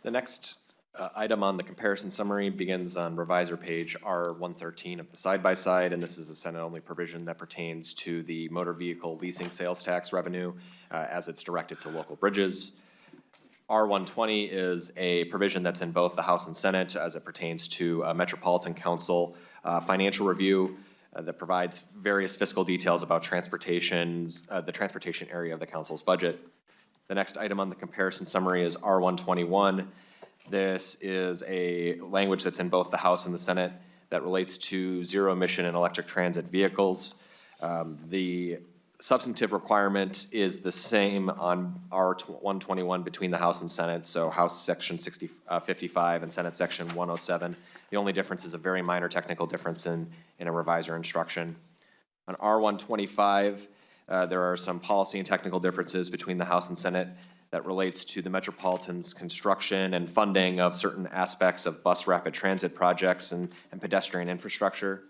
The next item on the comparison summary begins on revisor page R113 of the side-by-side, and this is a Senate-only provision that pertains to the motor vehicle leasing sales tax revenue as it's directed to local bridges. R120 is a provision that's in both the House and Senate as it pertains to Metropolitan Council financial review that provides various fiscal details about the transportation area of the council's budget. The next item on the comparison summary is R121. This is a language that's in both the House and the Senate that relates to zero-emission and electric transit vehicles. The substantive requirement is the same on R121 between the House and Senate, so House Section 55 and Senate Section 107. The only difference is a very minor technical difference in a revisor instruction. On R125, there are some policy and technical differences between the House and Senate that relates to the Metropolitan's construction and funding of certain aspects of bus rapid transit projects and pedestrian infrastructure.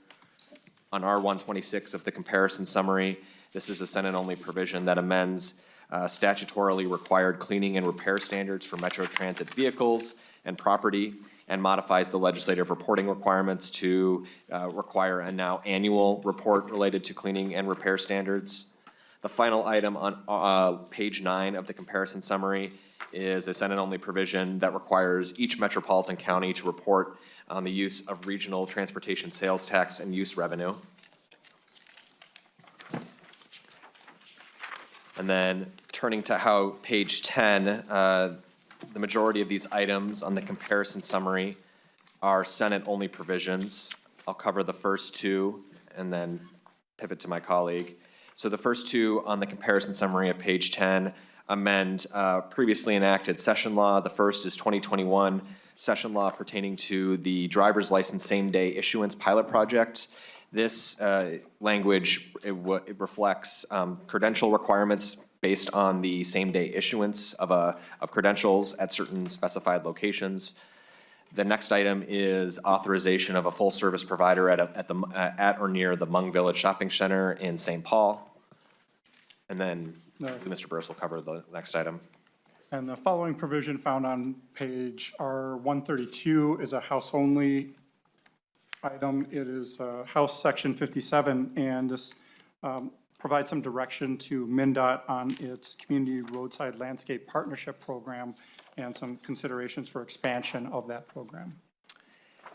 On R126 of the comparison summary, this is a Senate-only provision that amends statutorily required cleaning and repair standards for Metro Transit vehicles and property, and modifies the legislative reporting requirements to require a now annual report related to cleaning and repair standards. The final item on page 9 of the comparison summary is a Senate-only provision that requires each metropolitan county to report on the use of regional transportation sales tax and use revenue. And then turning to how page 10, the majority of these items on the comparison summary are Senate-only provisions. I'll cover the first two and then pivot to my colleague. So the first two on the comparison summary of page 10 amend previously enacted session law. The first is 2021 session law pertaining to the driver's license same-day issuance pilot project. This language, it reflects credential requirements based on the same-day issuance of credentials at certain specified locations. The next item is authorization of a full-service provider at or near the Mung Village Shopping Center in St. Paul. And then Mr. Burris will cover the next item. And the following provision found on page R132 is a House-only item. It is House Section 57, and this provides some direction to MnDOT on its Community Roadside Landscape Partnership Program and some considerations for expansion of that program.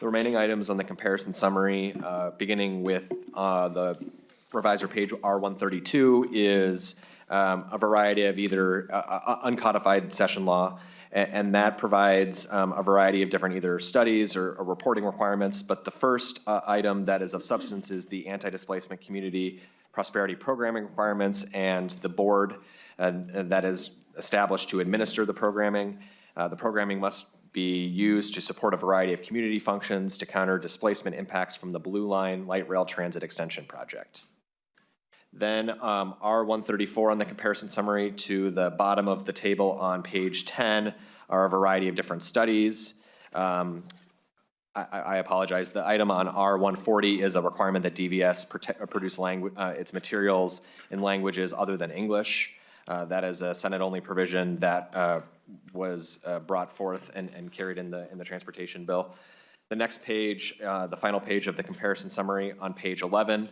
The remaining items on the comparison summary, beginning with the revisor page R132, is a variety of either uncodified session law, and that provides a variety of different either studies or reporting requirements. But the first item that is of substance is the anti-displacement community prosperity programming requirements and the board that is established to administer the programming. The programming must be used to support a variety of community functions to counter displacement impacts from the Blue Line Light Rail Transit Extension Project. Then R134 on the comparison summary to the bottom of the table on page 10 are a variety of different studies. I apologize. The item on R140 is a requirement that DVS produce its materials in languages other than English. That is a Senate-only provision that was brought forth and carried in the transportation bill. The next page, the final page of the comparison summary on page 11,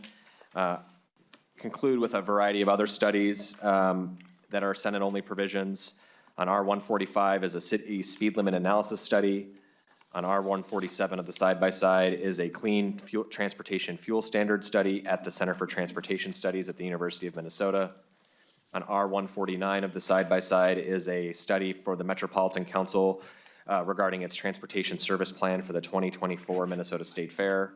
conclude with a variety of other studies that are Senate-only provisions. On R145 is a city speed limit analysis study. On R147 of the side-by-side is a clean transportation fuel standard study at the Center for Transportation Studies at the University of Minnesota. On R149 of the side-by-side is a study for the Metropolitan Council regarding its transportation service plan for the 2024 Minnesota State Fair.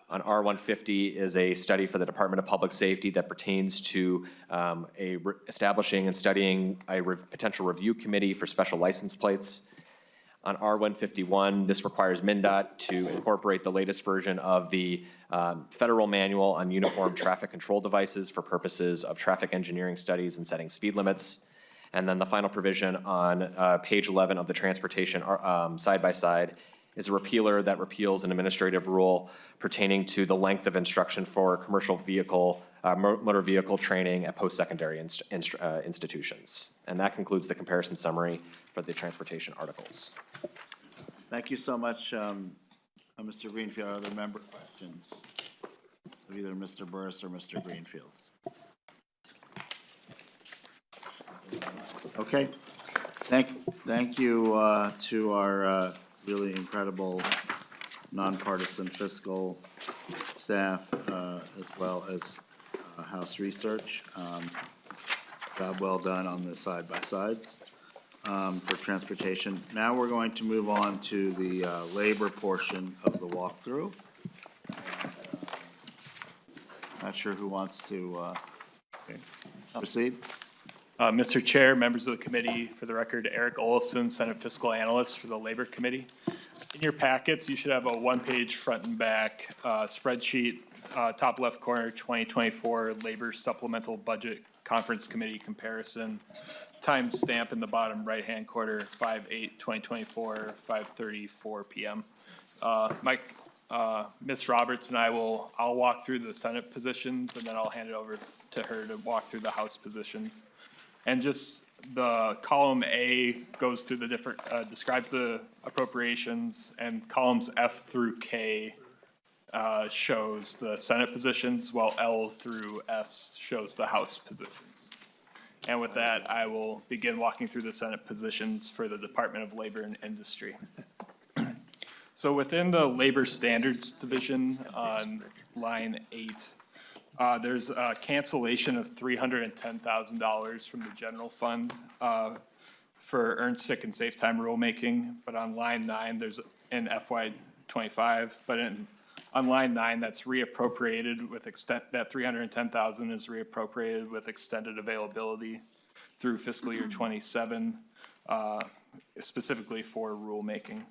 On R150 is a study for the Department of Public Safety that pertains to establishing and studying a potential review committee for special license plates. On R151, this requires MnDOT to incorporate the latest version of the federal manual on uniform traffic control devices for purposes of traffic engineering studies and setting speed limits. And then the final provision on page 11 of the transportation side-by-side is a repealer that repeals an administrative rule pertaining to the length of instruction for commercial vehicle, motor vehicle training at post-secondary institutions. And that concludes the comparison summary for the transportation articles. Thank you so much, Mr. Greenfield. Are there member questions of either Mr. Burris or Mr. Greenfield? Okay. Thank you to our really incredible nonpartisan fiscal staff as well as House Research. Job well done on the side-by-sides for transportation. Now we're going to move on to the labor portion of the walkthrough. Not sure who wants to proceed. Mr. Chair, members of the committee, for the record, Eric Olafson, Senate Fiscal Analyst for the Labor Committee. In your packets, you should have a one-page front and back spreadsheet, top left corner, 2024 Labor Supplemental Budget Conference Committee comparison, time stamp in the bottom right-hand corner, 5/8/2024, 5:34 p.m. Ms. Roberts and I'll walk through the Senate positions, and then I'll hand it over to her to walk through the House positions. And just the column A goes through the different, describes the appropriations, and columns F through K shows the Senate positions, while L through S shows the House positions. And with that, I will begin walking through the Senate positions for the Department of Labor and Industry. So within the Labor Standards Division on line 8, there's a cancellation of $310,000 from the general fund for earned sick and safe time rulemaking. But on line 9, there's in FY25, but on line 9, that's reappropriated with that $310,000 is reappropriated with extended availability through fiscal year 27, specifically for rulemaking.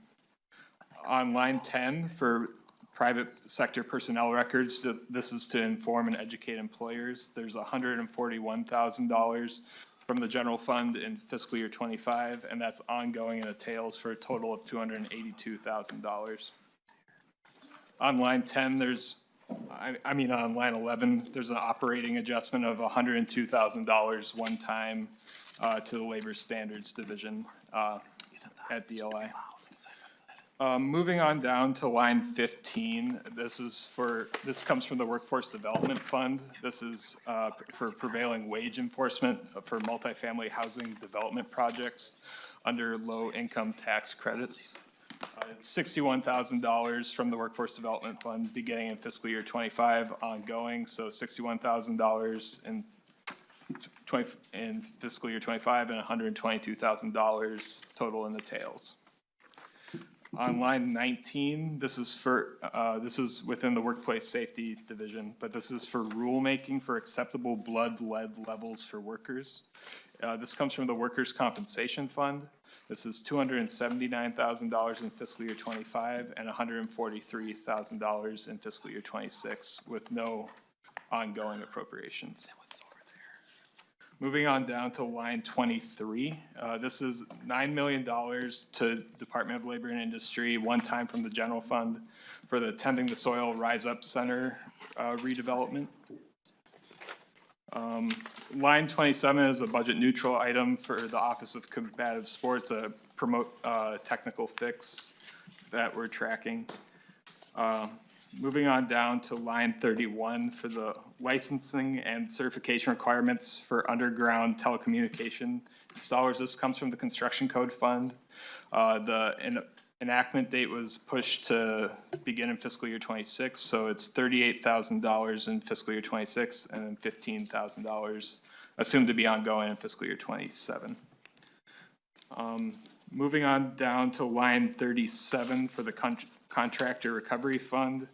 On line 10, for private sector personnel records, this is to inform and educate employers. There's $141,000 from the general fund in fiscal year 25, and that's ongoing and entails for a total of $282,000. On line 10, on line 11, there's an operating adjustment of $102,000 one time to the Labor Standards Division at DLI. Moving on down to line 15, this comes from the Workforce Development Fund. This is for prevailing wage enforcement for multifamily housing development projects under low income tax credits. It's $61,000 from the Workforce Development Fund beginning in fiscal year 25 ongoing, so $61,000 in in fiscal year 25, and $122,000 total in the tails. On line 19, this is within the workplace safety division, but this is for rulemaking for acceptable blood lead levels for workers. This comes from the Workers' Compensation Fund. This is $279,000 in fiscal year 25 and $143,000 in fiscal year 26 with no ongoing appropriations. Moving on down to line 23, this is $9 million to Department of Labor and Industry, one time from the general fund for the Tending the Soil Rise Up Center redevelopment. Line 27 is a budget neutral item for the Office of Combative Sports, a technical fix that we're tracking. Moving on down to line 31 for the licensing and certification requirements for underground telecommunication installers. This comes from the Construction Code Fund. The enactment date was pushed to begin in fiscal year 26, so it's $38,000 in fiscal year 26 and then $15,000 assumed to be ongoing in fiscal year 27. Moving on down to line 37 for the Contractor Recovery Fund.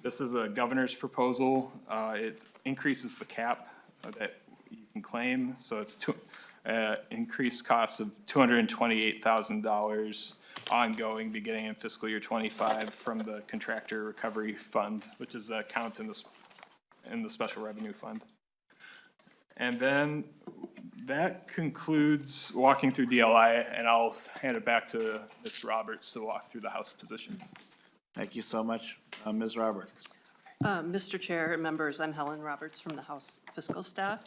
This is a governor's proposal. It increases the cap that you can claim. So it's increased costs of $228,000 ongoing beginning in fiscal year 25 from the Contractor Recovery Fund, which is the account in the Special Revenue Fund. And then that concludes walking through DLI, and I'll hand it back to Ms. Roberts to walk through the House positions. Thank you so much. Ms. Roberts. Mr. Chair and members, I'm Helen Roberts from the House Fiscal Staff.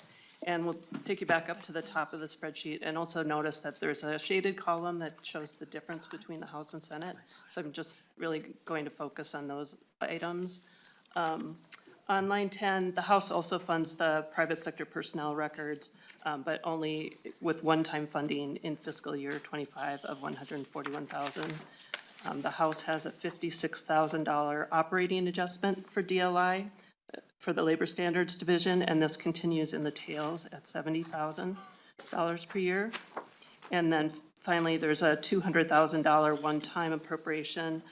And we'll take you back up to the top of the spreadsheet and also notice that there's a shaded column that shows the difference between the House and Senate. So I'm just really going to focus on those items. On line 10, the House also funds the private sector personnel records, but only with one-time funding in fiscal year 25 of $141,000. The House has a $56,000 operating adjustment for DLI for the Labor Standards Division, and this continues in the tails at $70,000 per year. And then finally, there's a $200,000 one-time appropriation.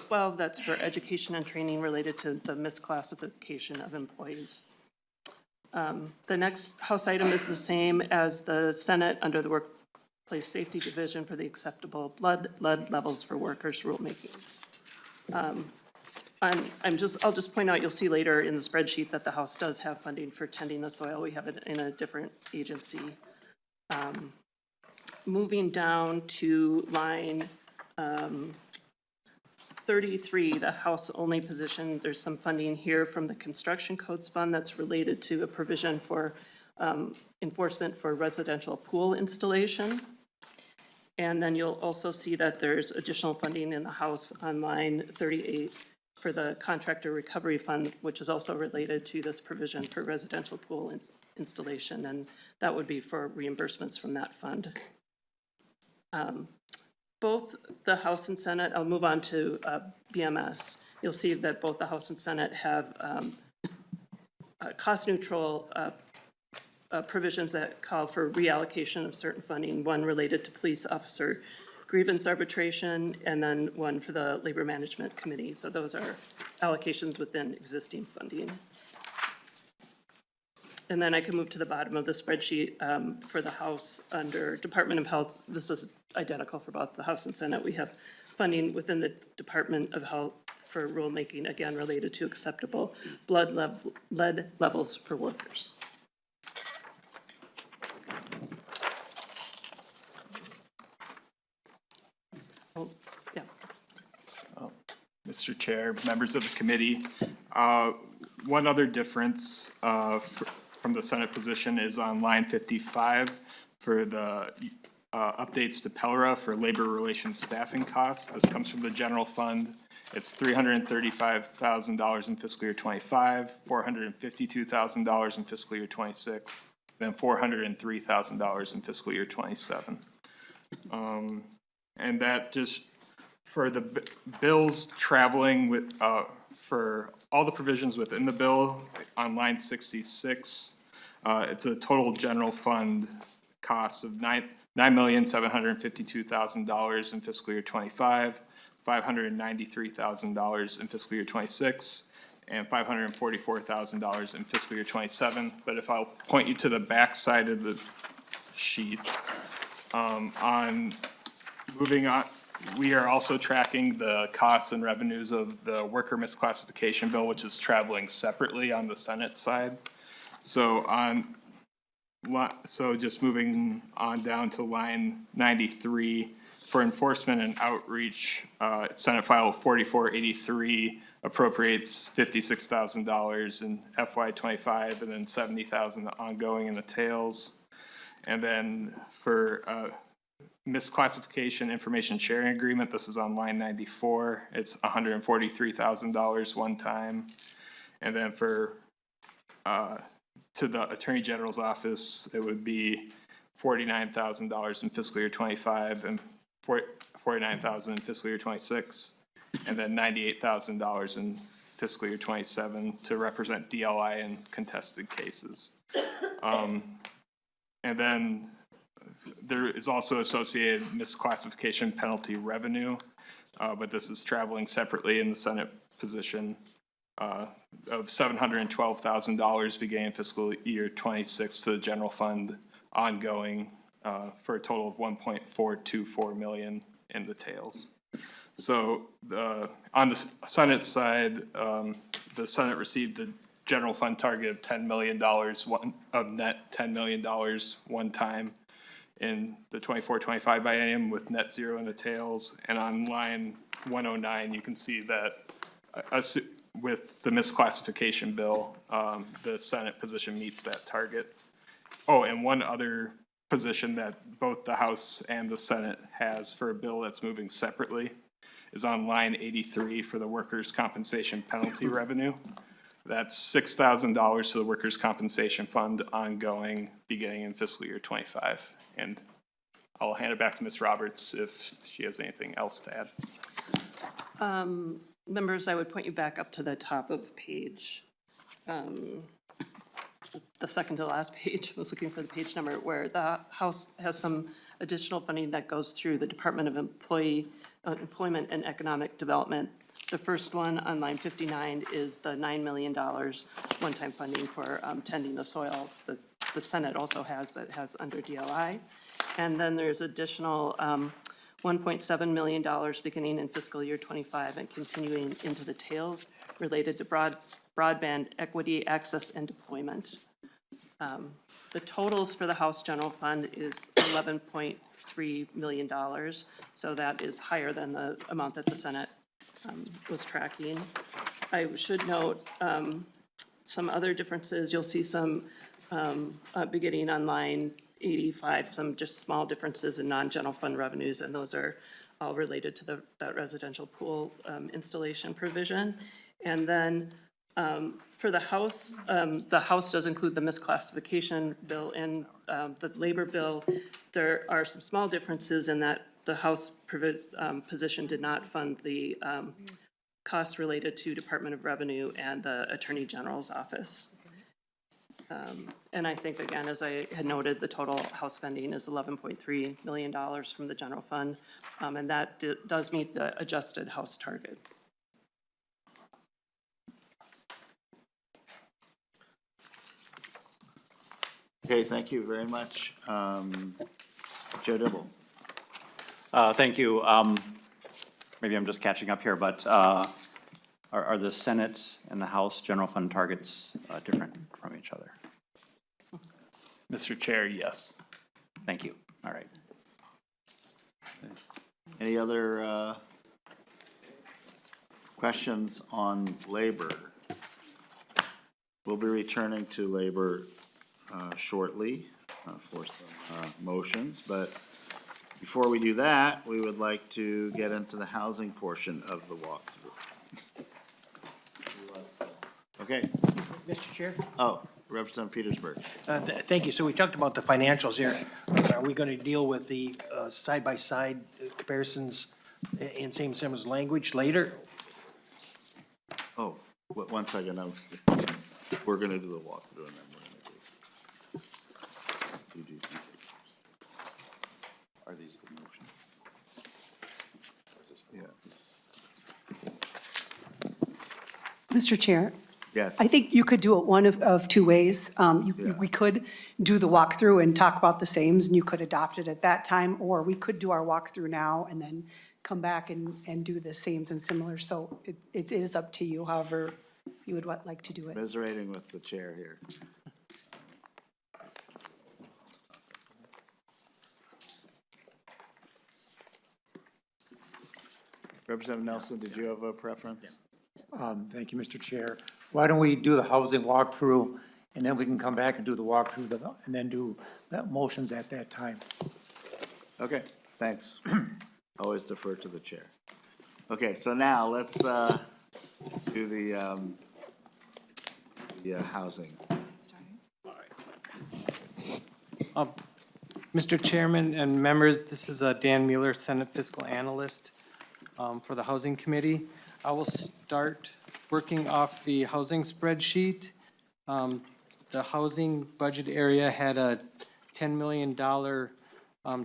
Well, that's for education and training related to the misclassification of employees. The next House item is the same as the Senate under the Workplace Safety Division for the acceptable blood lead levels for workers rulemaking. I'll just point out, you'll see later in the spreadsheet that the House does have funding for tending the soil. We have it in a different agency. Moving down to line 33, the House-only position, there's some funding here from the Construction Codes Fund that's related to a provision for enforcement for residential pool installation. And then you'll also see that there's additional funding in the House on line 38 for the Contractor Recovery Fund, which is also related to this provision for residential pool installation, and that would be for reimbursements from that fund. Both the House and Senate, I'll move on to BMS. You'll see that both the House and Senate have cost-neutral provisions that call for reallocation of certain funding, one related to police officer grievance arbitration, and then one for the Labor Management Committee. So those are allocations within existing funding. And then I can move to the bottom of the spreadsheet for the House under Department of Health. This is identical for both the House and Senate. We have funding within the Department of Health for rulemaking, again, related to acceptable blood lead levels for workers. Oh, yeah. Mr. Chair, members of the committee, one other difference from the Senate position is on line 55 for the updates to PELRA for labor relations staffing costs. This comes from the general fund. It's $335,000 in fiscal year 25, $452,000 in fiscal year 26, then $403,000 in fiscal year 27. And that just, for the bills traveling with, for all the provisions within the bill on line 66, It's a total general fund cost of $9,752,000 in fiscal year '25, $593,000 in fiscal year '26, and $544,000 in fiscal year '27. But if I'll point you to the back side of the sheet, on moving on, we are also tracking the costs and revenues of the worker misclassification bill, which is traveling separately on the Senate side. So just moving on down to line 93, for enforcement and outreach, Senate File 4483 appropriates $56,000 in FY '25 and then $70,000 ongoing in the tails. And then for misclassification information sharing agreement, this is on line 94, it's $143,000 one time. And then for to the Attorney General's office, it would be $49,000 in fiscal year '25 and $49,000 in fiscal year '26, and then $98,000 in fiscal year '27 to represent DLI in contested cases. And then there is also associated misclassification penalty revenue, but this is traveling separately in the Senate position of $712,000 beginning in fiscal year '26 to the general fund ongoing for a total of $1.424 million in the tails. So on the Senate side, the Senate received a general fund target of $10 million, of net $10 million one time in the '24-25 biennium with net zero in the tails. And on line 109, you can see that with the misclassification bill, the Senate position meets that target. Oh, and one other position that both the House and the Senate has for a bill that's moving separately is on line 83 for the workers' compensation penalty revenue. That's $6,000 to the workers' compensation fund ongoing beginning in fiscal year '25. And I'll hand it back to Ms. Roberts if she has anything else to add. Members, I would point you back up to the top of page, the second to last page. I was looking for the page number where the House has some additional funding that goes through the Department of Employment and Economic Development. The first one on line 59 is the $9 million one-time funding for tending the soil that the Senate also has, but has under DLI. And then there's additional $1.7 million beginning in fiscal year '25 and continuing into the tails related to broadband equity, access, and deployment. The totals for the House General Fund is $11.3 million, so that is higher than the amount that the Senate was tracking. I should note some other differences. You'll see some beginning on line 85, some just small differences in non-general fund revenues, and those are all related to that residential pool installation provision. And then for the House does include the misclassification bill and the labor bill. There are some small differences in that the House position did not fund the costs related to Department of Revenue and the Attorney General's office. And I think, again, as I had noted, the total House spending is $11.3 million from the general fund, and that does meet the adjusted House target. Okay, thank you very much. Chair Dibble. Thank you. Maybe I'm just catching up here, but are the Senate and the House general fund targets different from each other? Mr. Chair, yes. Thank you. All right. Any other questions on labor? We'll be returning to labor shortly for some motions, but before we do that, we would like to get into the housing portion of the walkthrough. Okay. Mr. Chair? Oh, Representative Petersburg. Thank you. So we talked about the financials here. Are we going to deal with the side-by-side comparisons in same language later? Oh, one second. We're going to do the walkthrough and then we're going to do. Mr. Chair, Yes. I think you could do it one of two ways. We could do the walkthrough and talk about the sames, and you could adopt it at that time, or we could do our walkthrough now and then come back and do the sames and similar. So it is up to you, however you would like to do it. Commiserating with the chair here. Representative Nelson, did you have a preference? Thank you, Mr. Chair. Why don't we do the housing walkthrough, and then we can come back and do the walkthrough, and then do the motions at that time? Okay, thanks. Always defer to the chair. Okay, so now let's do the housing. Mr. Chairman and members, this is Dan Mueller, Senate Fiscal Analyst for the Housing Committee. I will start working off the housing spreadsheet. The housing budget area had a $10 million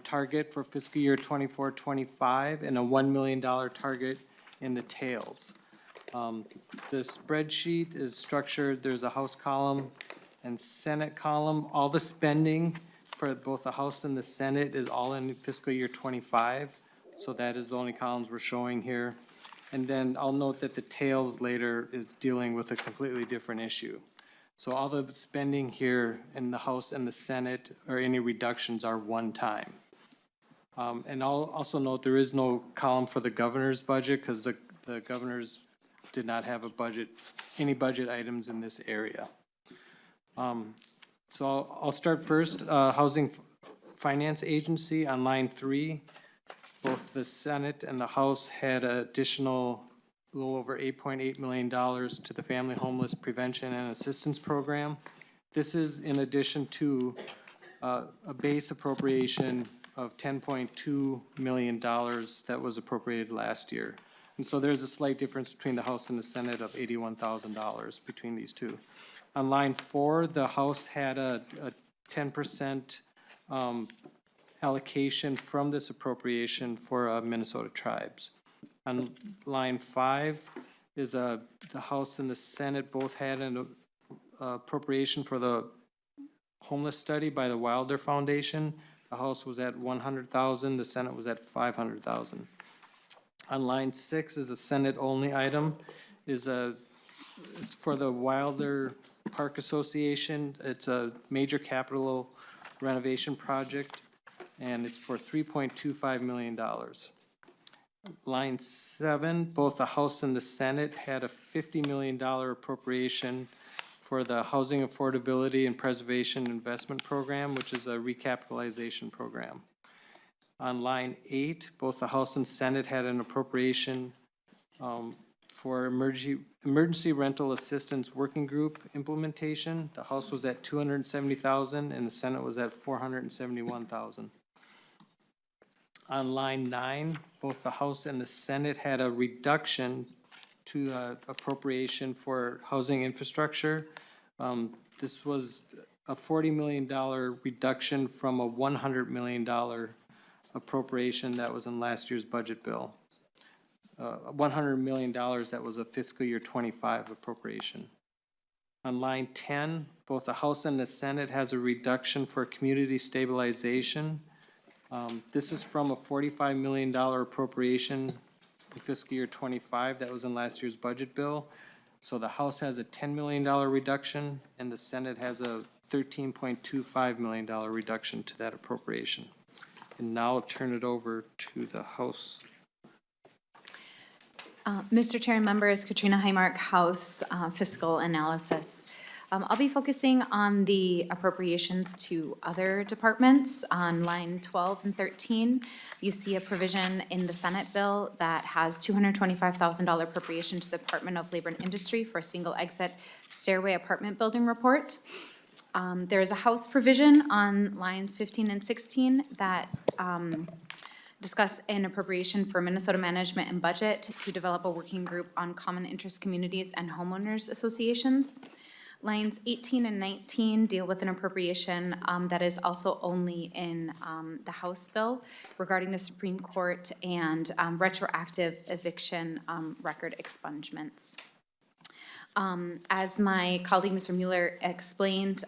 target for fiscal year 24-25 and a $1 million target in the tails. The spreadsheet is structured, there's a House column and Senate column. All the spending for both the House and the Senate is all in fiscal year 25. So that is the only columns we're showing here. And then I'll note that the tails later is dealing with a completely different issue. So all the spending here in the House and the Senate, or any reductions, are one time. And I'll also note there is no column for the governor's budget because the governors did not have a budget, any budget items in this area. So I'll start first, Housing Finance Agency on line 3. Both the Senate and the House had additional, a little over $8.8 million to the Family Homeless Prevention and Assistance Program. This is in addition to a base appropriation of $10.2 million that was appropriated last year. And so there's a slight difference between the House and the Senate of $81,000 between these two. On line 4, the House had a 10% allocation from this appropriation for Minnesota tribes. On line 5 is the House and the Senate both had an appropriation for the homeless study by the Wilder Foundation. The House was at $100,000, the Senate was at $500,000. On line 6 is a Senate-only item. It's for the Wilder Park Association. It's a major capital renovation project, and it's for $3.25 million. Line 7, both the House and the Senate had a $50 million appropriation for the Housing Affordability and Preservation Investment Program, which is a recapitalization program. On line 8, both the House and Senate had an appropriation for emergency rental assistance working group implementation. The House was at $270,000 and the Senate was at $471,000. On line 9, both the House and the Senate had a reduction to appropriation for housing infrastructure. This was a $40 million reduction from a $100 million appropriation that was in last year's budget bill. $100 million that was a fiscal year 25 appropriation. On line 10, both the House and the Senate has a reduction for community stabilization. This is from a $45 million appropriation in fiscal year 25 that was in last year's budget bill. So the House has a $10 million reduction and the Senate has a $13.25 million reduction to that appropriation. And now I'll turn it over to the House. Mr. Chair and members, Katrina Highmark, House Fiscal Analysis. I'll be focusing on the appropriations to other departments. On line 12 and 13, you see a provision in the Senate bill that has $225,000 appropriation to the Department of Labor and Industry for a single exit stairway apartment building report. There is a House provision on lines 15 and 16 that discuss an appropriation for Minnesota Management and Budget to develop a working group on common interest communities and homeowners associations. Lines 18 and 19 deal with an appropriation that is also only in the House bill regarding the Supreme Court and retroactive eviction record expungements. As my colleague, Mr. Mueller, explained,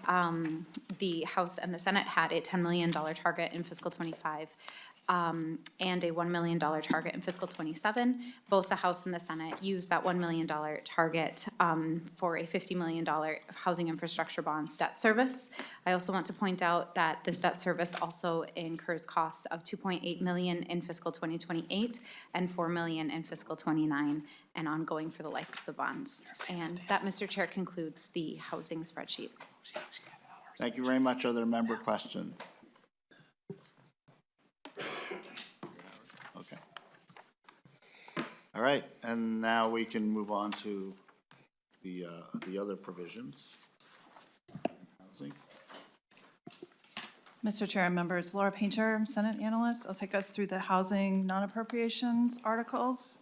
the House and the Senate had a $10 million target in fiscal '25 and a $1 million target in fiscal '27. Both the House and the Senate used that $1 million target for a $50 million housing infrastructure bonds debt service. I also want to point out that this debt service also incurs costs of $2.8 million in fiscal 2028 and $4 million in fiscal '29 and ongoing for the life of the bonds. And that, Mr. Chair, concludes the housing spreadsheet. Thank you very much. Other member questions? Okay. All right, and now we can move on to the other provisions. Housing. Mr. Chair and members, Laura Painter, Senate Analyst. I'll take us through the housing non-appropriations articles.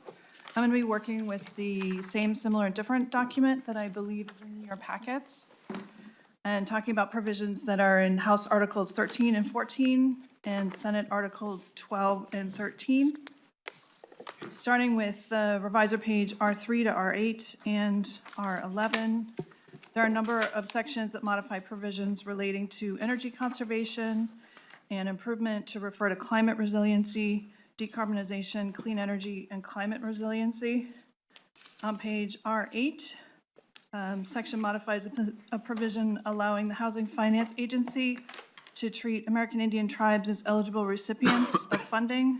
I'm going to be working with the same, similar, and different document that I believe is in your packets, and talking about provisions that are in House Articles 13 and 14 and Senate Articles 12 and 13. Starting with the revisor page R3 to R8 and R11, there are a number of sections that modify provisions relating to energy conservation and improvement to refer to climate resiliency, decarbonization, clean energy, and climate resiliency. On page R8, section modifies a provision allowing the Housing Finance Agency to treat American Indian tribes as eligible recipients of funding,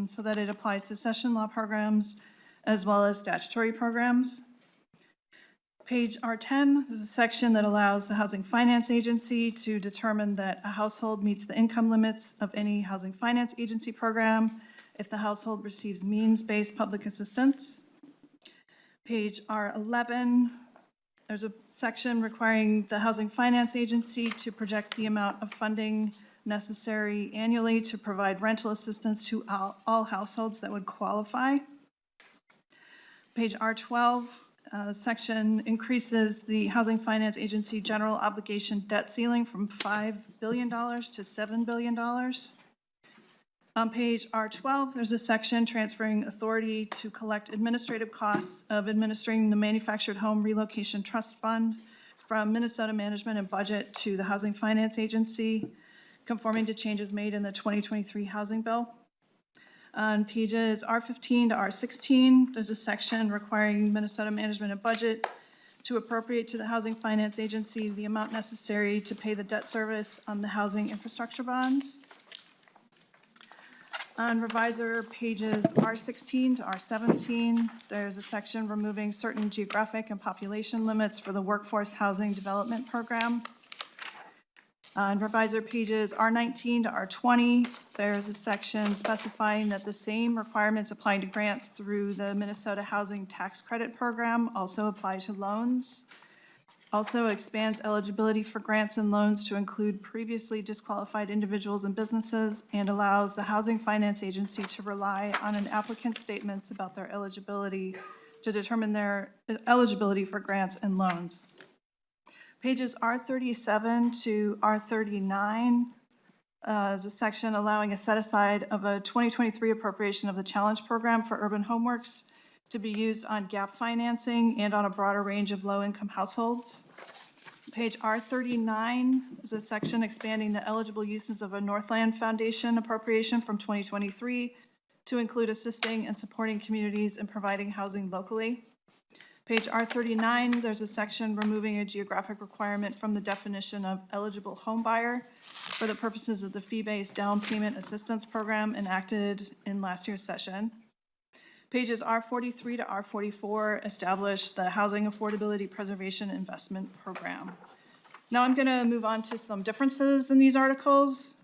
so that it applies to session law programs as well as statutory programs. Page R10 is a section that allows the Housing Finance Agency to determine that a household meets the income limits of any Housing Finance Agency program if the household receives means-based public assistance. Page R11, there's a section requiring the Housing Finance Agency to project the amount of funding necessary annually to provide rental assistance to all households that would qualify. Page R12, section increases the Housing Finance Agency general obligation debt ceiling from $5 billion to $7 billion. On page R12, there's a section transferring authority to collect administrative costs of administering the Manufactured Home Relocation Trust Fund from Minnesota Management and Budget to the Housing Finance Agency, conforming to changes made in the 2023 Housing Bill. On pages R15 to R16, there's a section requiring Minnesota Management and Budget to appropriate to the Housing Finance Agency the amount necessary to pay the debt service on the housing infrastructure bonds. On revisor pages R16 to R17, there's a section removing certain geographic and population limits for the Workforce Housing Development Program. On revisor pages R19 to R20, there's a section specifying that the same requirements applying to grants through the Minnesota Housing Tax Credit Program also apply to loans. Also expands eligibility for grants and loans to include previously disqualified individuals and businesses, and allows the Housing Finance Agency to rely on an applicant's statements about their eligibility to determine their eligibility for grants and loans. Pages R37 to R39 is a section allowing a set-aside of a 2023 appropriation of the Challenge Program for Urban Homeworks to be used on gap financing and on a broader range of low-income households. Page R39 is a section expanding the eligible uses of a Northland Foundation appropriation from 2023 to include assisting and supporting communities and providing housing locally. Page R39, there's a section removing a geographic requirement from the definition of eligible home buyer for the purposes of the fee-based down payment assistance program enacted in last year's session. Pages R43 to R44 establish the Housing Affordability Preservation Investment Program. Now I'm going to move on to some differences in these articles.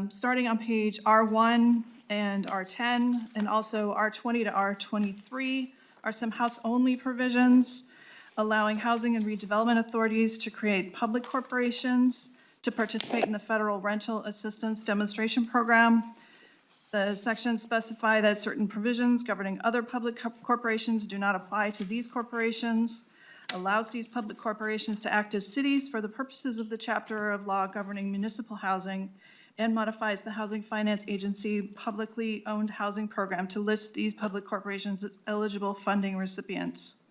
Starting on page R1 and R10, and also R20 to R23 are some house-only provisions allowing housing and redevelopment authorities to create public corporations to participate in the Federal Rental Assistance Demonstration Program. The sections specify that certain provisions governing other public corporations do not apply to these corporations, allows these public corporations to act as cities for the purposes of the chapter of law governing municipal housing, and modifies the Housing Finance Agency publicly owned housing program to list these public corporations as eligible funding recipients.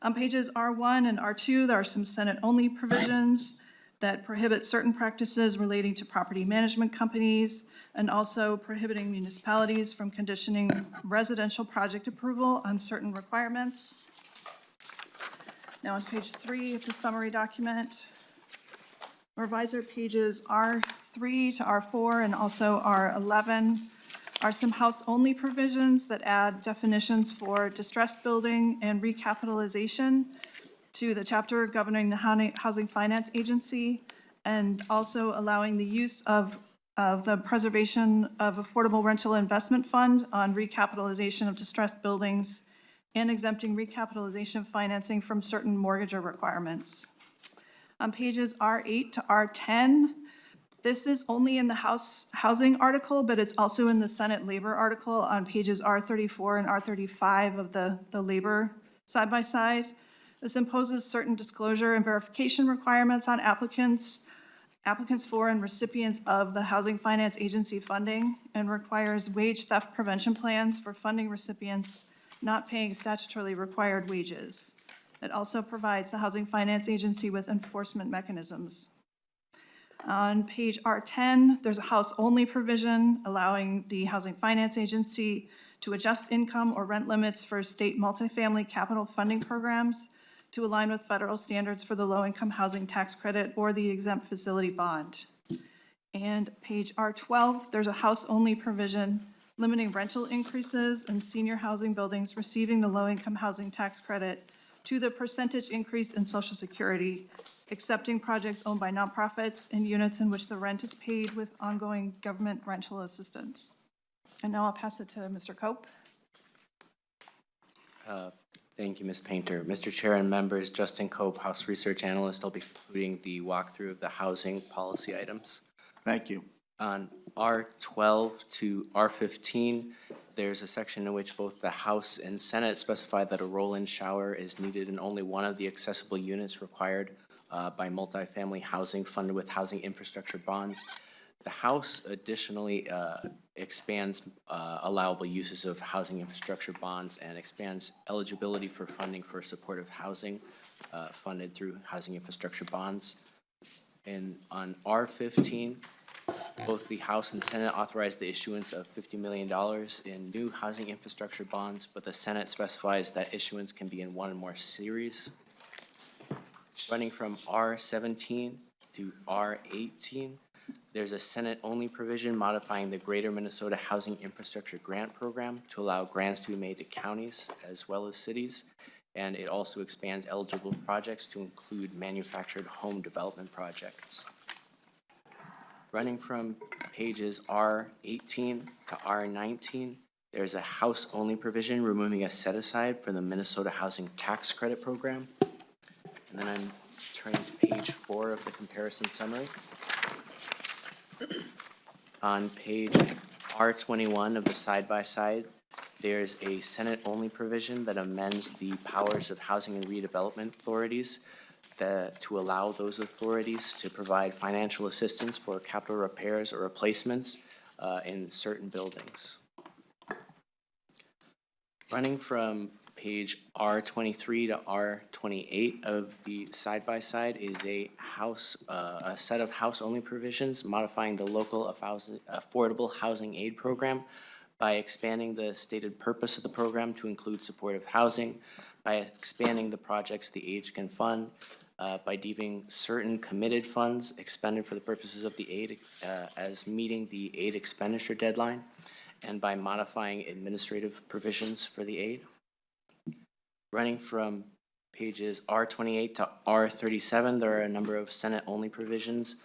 On pages R1 and R2, there are some Senate-only provisions that prohibit certain practices relating to property management companies and also prohibiting municipalities from conditioning residential project approval on certain requirements. Now on page 3 of the summary document, revisor pages R3 to R4 and also R11 are some house-only provisions that add definitions for distressed building and recapitalization to the chapter governing the Housing Finance Agency, and also allowing the use of the preservation of affordable rental investment fund on recapitalization of distressed buildings and exempting recapitalization financing from certain mortgagor requirements. On pages R8 to R10, this is only in the housing article, but it's also in the Senate labor article on pages R34 and R35 of the labor side-by-side. This imposes certain disclosure and verification requirements on applicants for and recipients of the Housing Finance Agency funding, and requires wage theft prevention plans for funding recipients not paying statutorily required wages. It also provides the Housing Finance Agency with enforcement mechanisms. On page R10, there's a house-only provision allowing the Housing Finance Agency to adjust income or rent limits for state multifamily capital funding programs to align with federal standards for the low-income housing tax credit or the exempt facility bond. And page R12, there's a house-only provision limiting rental increases in senior housing buildings receiving the low-income housing tax credit to the percentage increase in Social Security, excepting projects owned by nonprofits and units in which the rent is paid with ongoing government rental assistance. And now I'll pass it to Mr. Cope. Thank you, Ms. Painter. Mr. Chair and members, Justin Cope, House Research Analyst. I'll be concluding the walkthrough of the housing policy items. Thank you. On R12 to R15, there's a section in which both the House and Senate specify that a roll-in shower is needed in only one of the accessible units required by multifamily housing funded with housing infrastructure bonds. The House additionally expands allowable uses of housing infrastructure bonds and expands eligibility for funding for supportive housing funded through housing infrastructure bonds. And on R15, both the House and Senate authorized the issuance of $50 million in new housing infrastructure bonds, but the Senate specifies that issuance can be in one or more series. Running from R17 to R18, there's a Senate-only provision modifying the Greater Minnesota Housing Infrastructure Grant Program to allow grants to be made to counties as well as cities, and it also expands eligible projects to include manufactured home development projects. Running from pages R18 to R19, there's a House-only provision removing a set-aside for the Minnesota Housing Tax Credit Program. And then I'm turning to page 4 of the comparison summary. On page R21 of the side-by-side, there's a Senate-only provision that amends the powers of housing and redevelopment authorities to allow those authorities to provide financial assistance for capital repairs or replacements in certain buildings. Running from page R23 to R28 of the side-by-side is a set of House-only provisions modifying the local affordable housing aid program by expanding the stated purpose of the program to include supportive housing, by expanding the projects the aid can fund, by deeming certain committed funds expended for the purposes of the aid as meeting the aid expenditure deadline, and by modifying administrative provisions for the aid. Running from pages R28 to R37, there are a number of Senate-only provisions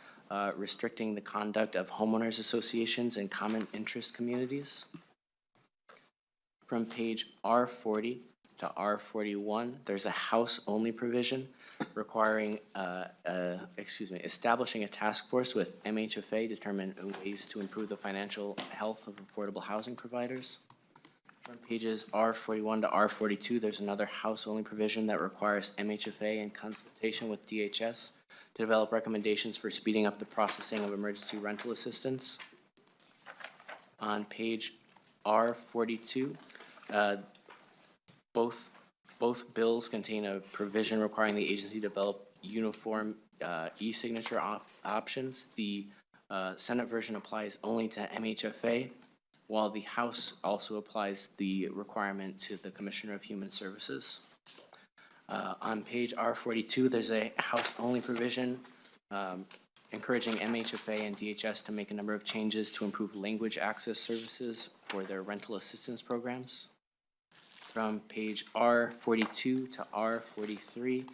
restricting the conduct of homeowners associations and common interest communities. From page R40 to R41, there's a House-only provision requiring, establishing a task force with MHFA to determine ways to improve the financial health of affordable housing providers. From pages R41 to R42, there's another House-only provision that requires MHFA in consultation with DHS to develop recommendations for speeding up the processing of emergency rental assistance. On page R42, both Both bills contain a provision requiring the agency to develop uniform e-signature options. The Senate version applies only to MHFA, while the House also applies the requirement to the Commissioner of Human Services. On page R42, there's a House-only provision encouraging MHFA and DHS to make a number of changes to improve language access services for their rental assistance programs. From page R42 to R43,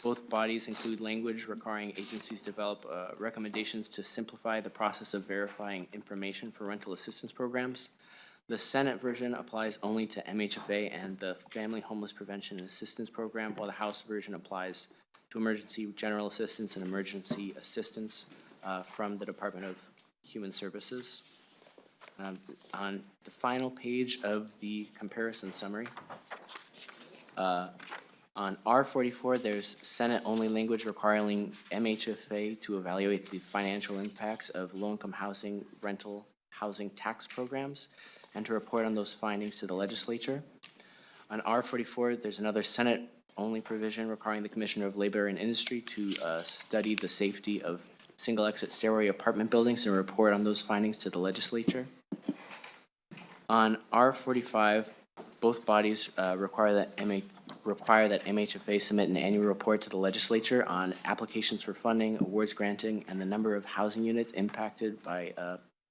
both bodies include language requiring agencies develop recommendations to simplify the process of verifying information for rental assistance programs. The Senate version applies only to MHFA and the Family Homeless Prevention and Assistance Program, while the House version applies to emergency general assistance and emergency assistance from the Department of Human Services. On the final page of the comparison summary, on R44, there's Senate-only language requiring MHFA to evaluate the financial impacts of low-income housing, rental housing tax programs, and to report on those findings to the legislature. On R44, there's another Senate-only provision requiring the Commissioner of Labor and Industry to study the safety of single-exit stairway apartment buildings and report on those findings to the legislature. On R45, both bodies require that MHFA submit an annual report to the legislature on applications for funding, awards granting, and the number of housing units impacted by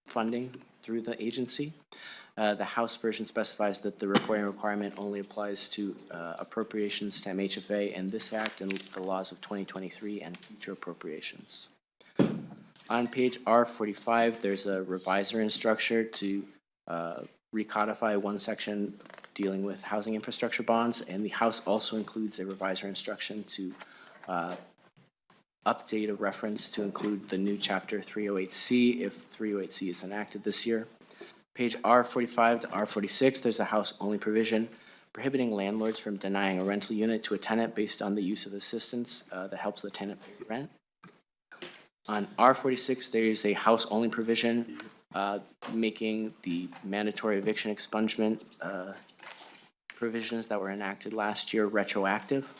funding through the agency. The House version specifies that the reporting requirement only applies to appropriations to MHFA in this Act and the laws of 2023 and future appropriations. On page R45, there's a revisor instructure to recodify one section dealing with housing infrastructure bonds, and the House also includes a revisor instruction to update a reference to include the new chapter 308C if 308C is enacted this year. Page R45 to R46, there's a House-only provision prohibiting landlords from denying a rental unit to a tenant based on the use of assistance that helps the tenant pay rent. On R46, there is a House-only provision making the mandatory eviction expungement provisions that were enacted last year retroactive.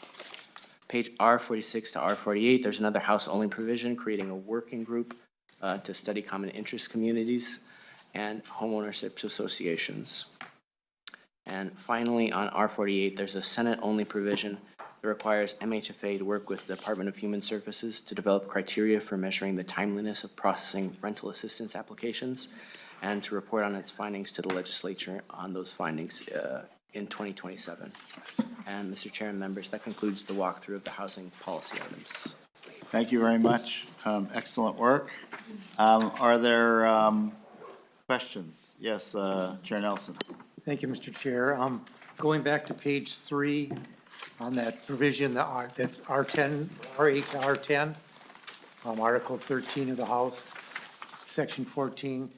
Page R46 to R48, there's another House-only provision creating a working group to study common interest communities and homeownership associations. And finally, on R48, there's a Senate-only provision that requires MHFA to work with the Department of Human Services to develop criteria for measuring the timeliness of processing rental assistance applications and to report on its findings to the legislature on those findings in 2027. And Mr. Chair and members, that concludes the walkthrough of the housing policy items. Thank you very much. Excellent work. Are there questions? Yes, Chair Nelson. Thank you, Mr. Chair. Going back to page 3 on that provision, that's R10, R8 to R10, Article 13 of the House, Section 14,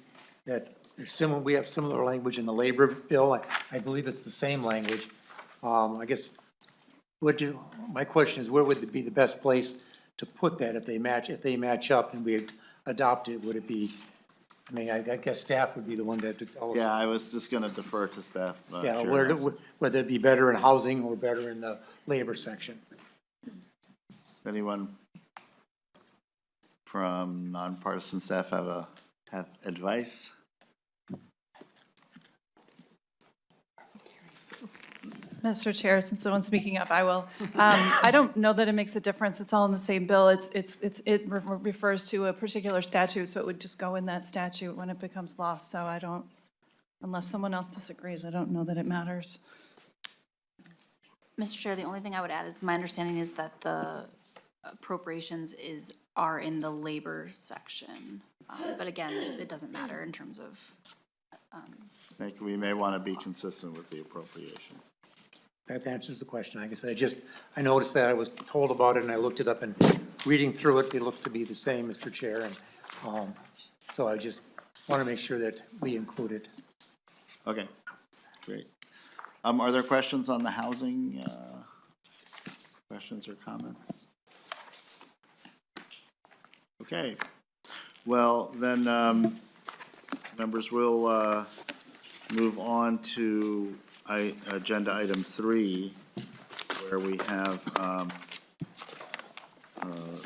that similar, we have similar language in the labor bill. I believe it's the same language. I guess, my question is, where would be the best place to put that if they match up and we adopt it? Would it be, I mean, I guess staff would be the one that to tell us. Yeah, I was just gonna defer to staff. Yeah, Chair Nelson. whether it be better in housing or better in the labor section. Anyone from nonpartisan staff have advice? Mr. Chair, since someone's speaking up, I will. I don't know that it makes a difference. It's all in the same bill. It refers to a particular statute, so it would just go in that statute when it becomes law. So I don't, unless someone else disagrees, I don't know that it matters. Mr. Chair, the only thing I would add is my understanding is that the appropriations are in the labor section. But again, it doesn't matter in terms of. I think we may want to be consistent with the appropriation. That answers the question. I guess I noticed that I was told about it and I looked it up and reading through it, it looks to be the same, Mr. Chair. And so I just want to make sure that we include it. Okay, great. Are there questions on the housing? Questions or comments? Okay. Well, then, members, will move on to agenda item 3, where we have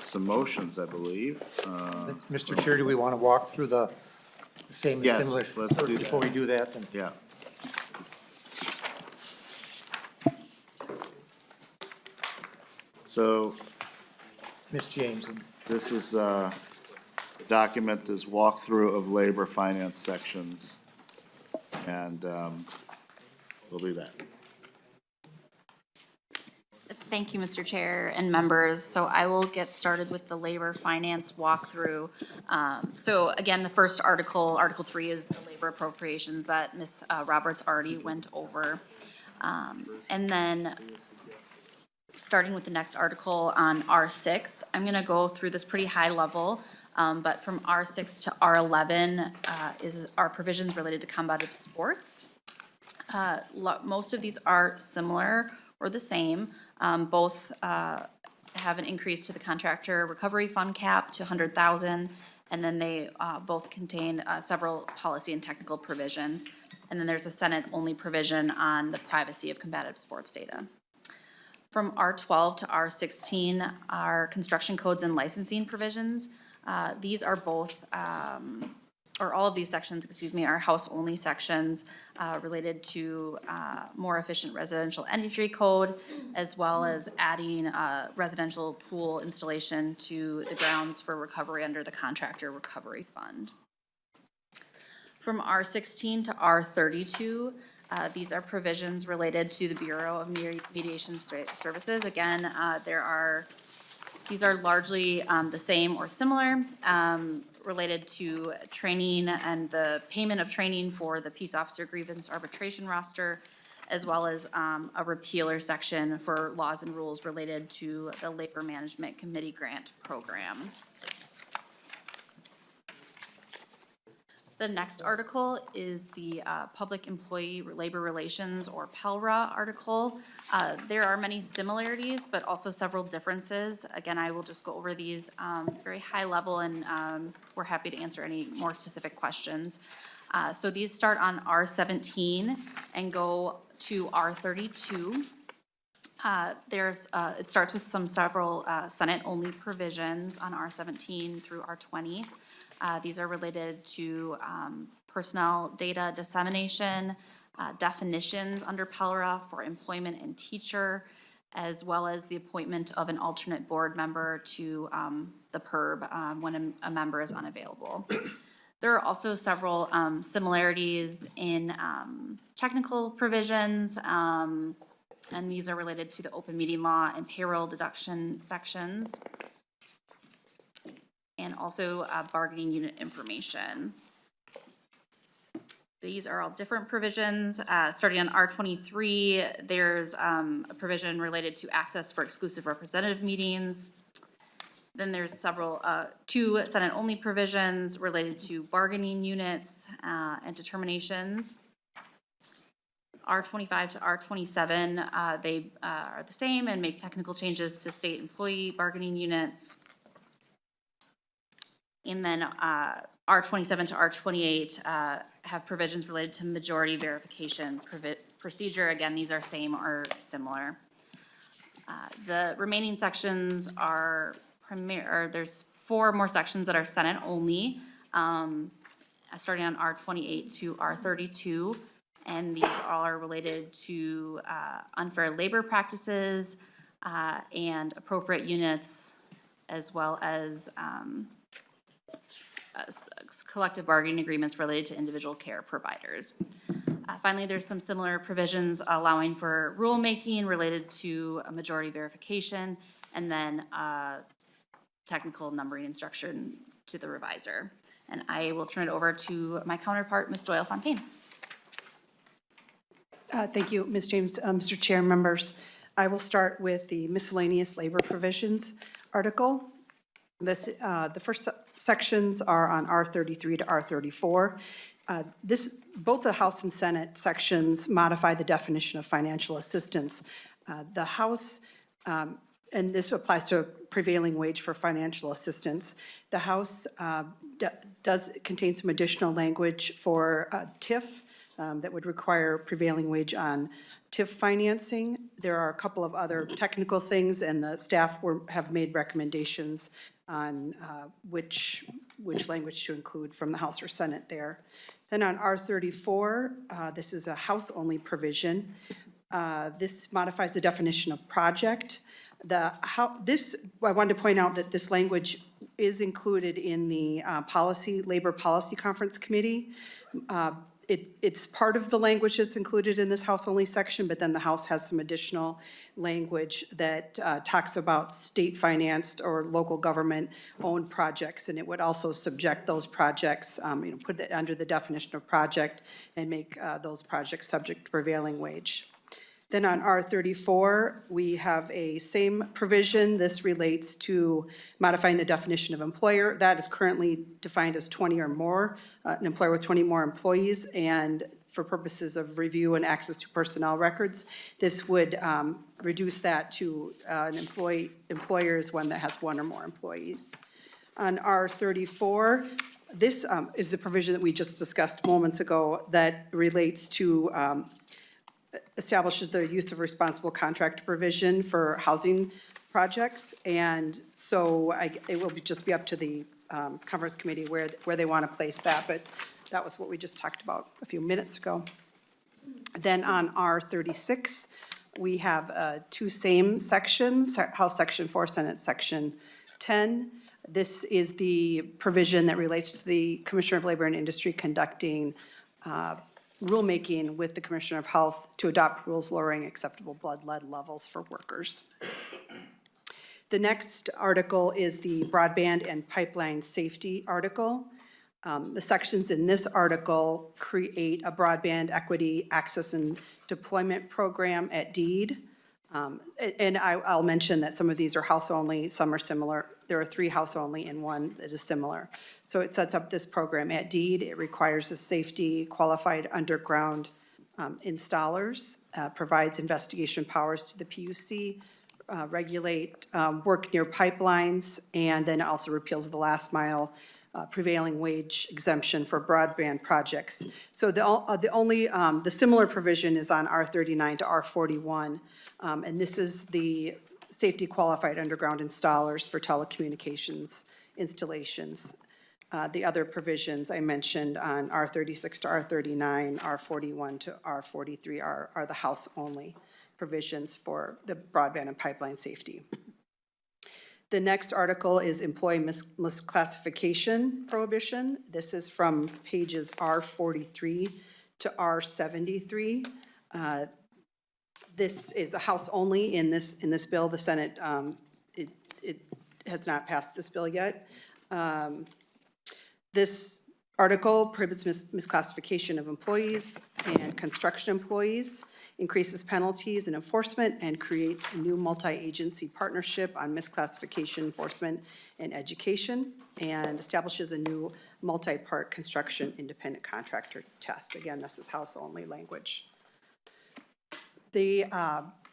some motions, I believe. Mr. Chair, do we want to walk through the same and Yes, similar? let's do that. Before we do that, then. Yeah. So Ms. James. this is a document, this walkthrough of labor finance sections. And we'll do that. Thank you, Mr. Chair and members. So I will get started with the labor finance walkthrough. So again, the first article, Article 3, is the labor appropriations that Ms. Roberts already went over. And then, starting with the next article on R6, I'm going to go through this pretty high level. But from R6 to R11 is our provisions related to combative sports. Most of these are similar or the same. Both have an increase to the contractor recovery fund cap to 100,000, and then they both contain several policy and technical provisions. And then there's a Senate-only provision on the privacy of combative sports data. From R12 to R16 are construction codes and licensing provisions. These are both, or all of these sections, excuse me, are house-only sections related to more efficient residential entry code, as well as adding residential pool installation to the grounds for recovery under the contractor recovery fund. From R16 to R32, these are provisions related to the Bureau of Mediation Services. Again, these are largely the same or similar, related to training and the payment of training for the peace officer grievance arbitration roster, as well as a repealer section for laws and rules related to the Labor Management Committee grant program. The next article is the Public Employee Labor Relations, or PELRA article. There are many similarities, but also several differences. Again, I will just go over these very high level, and we're happy to answer any more specific questions. So these start on R17 and go to R32. It starts with several Senate-only provisions on R17 through R20. These are related to personnel data dissemination, definitions under PELRA for employment and teacher, as well as the appointment of an alternate board member to the PERB when a member is unavailable. There are also several similarities in technical provisions, and these are related to the open meeting law and payroll deduction sections, and also bargaining unit information. These are all different provisions. Starting on R23, there's a provision related to access for exclusive representative meetings. Then there's two Senate-only provisions related to bargaining units and determinations. R25 to R27, they are the same and make technical changes to state employee bargaining units. And then R27 to R28 have provisions related to majority verification procedure. Again, these are same or similar. The remaining sections are there's 4 more sections that are Senate only, starting on R28 to R32. And these are related to unfair labor practices and appropriate units, as well as collective bargaining agreements related to individual care providers. Finally, there's some similar provisions allowing for rulemaking related to a majority verification, and then technical numbering instruction to the revisor. And I will turn it over to my counterpart, Ms. Doyle-Fontaine. Thank you, Ms. James. Mr. Chair, members, I will start with the miscellaneous labor provisions article. The first sections are on R33 to R34. Both the House and Senate sections modify the definition of financial assistance. The House, and this applies to prevailing wage for financial assistance. The House does contain some additional language for TIF that would require prevailing wage on TIF financing. There are a couple of other technical things, and the staff have made recommendations on which language to include from the House or Senate there. Then on R34, this is a House-only provision. This modifies the definition of project. I wanted to point out that this language is included in the Labor Policy Conference Committee. It's part of the language that's included in this House-only section, but then the House has some additional language that talks about state-financed or local government-owned projects, and it would also subject those projects, put it under the definition of project and make those projects subject to prevailing wage. Then on R34, we have a same provision. This relates to modifying the definition of employer. That is currently defined as 20 or more, an employer with 20 more employees, and for purposes of review and access to personnel records, this would reduce that to an employer is one that has one or more employees. On R34, this is the provision that we just discussed moments ago that relates to establishes the use of responsible contract provision for housing projects. And so it will just be up to the Conference Committee where they want to place that, but that was what we just talked about a few minutes ago. Then on R36, we have two same sections, House Section 4, Senate Section 10. This is the provision that relates to the Commissioner of Labor and Industry conducting rulemaking with the Commissioner of Health to adopt rules lowering acceptable blood lead levels for workers. The next article is the broadband and pipeline safety article. The sections in this article create a broadband equity access and deployment program at deed. And I'll mention that some of these are house only, some are similar. There are 3 house only and 1 that is similar. So it sets up this program at deed. It requires a safety qualified underground installers, provides investigation powers to the PUC, regulate work near pipelines, and then also repeals the last mile prevailing wage exemption for broadband projects. So the similar provision is on R39 to R41, and this is the safety qualified underground installers for telecommunications installations. The other provisions I mentioned on R36 to R39, R41 to R43 are the house-only provisions for the broadband and pipeline safety. The next article is employee misclassification prohibition. This is from pages R43 to R73. This is a house only in this bill. The Senate, it has not passed this bill yet. This article prohibits misclassification of employees and construction employees, increases penalties and enforcement, and creates a new multi-agency partnership on misclassification enforcement and education, and establishes a new multi-part construction independent contractor test. Again, this is house-only language. The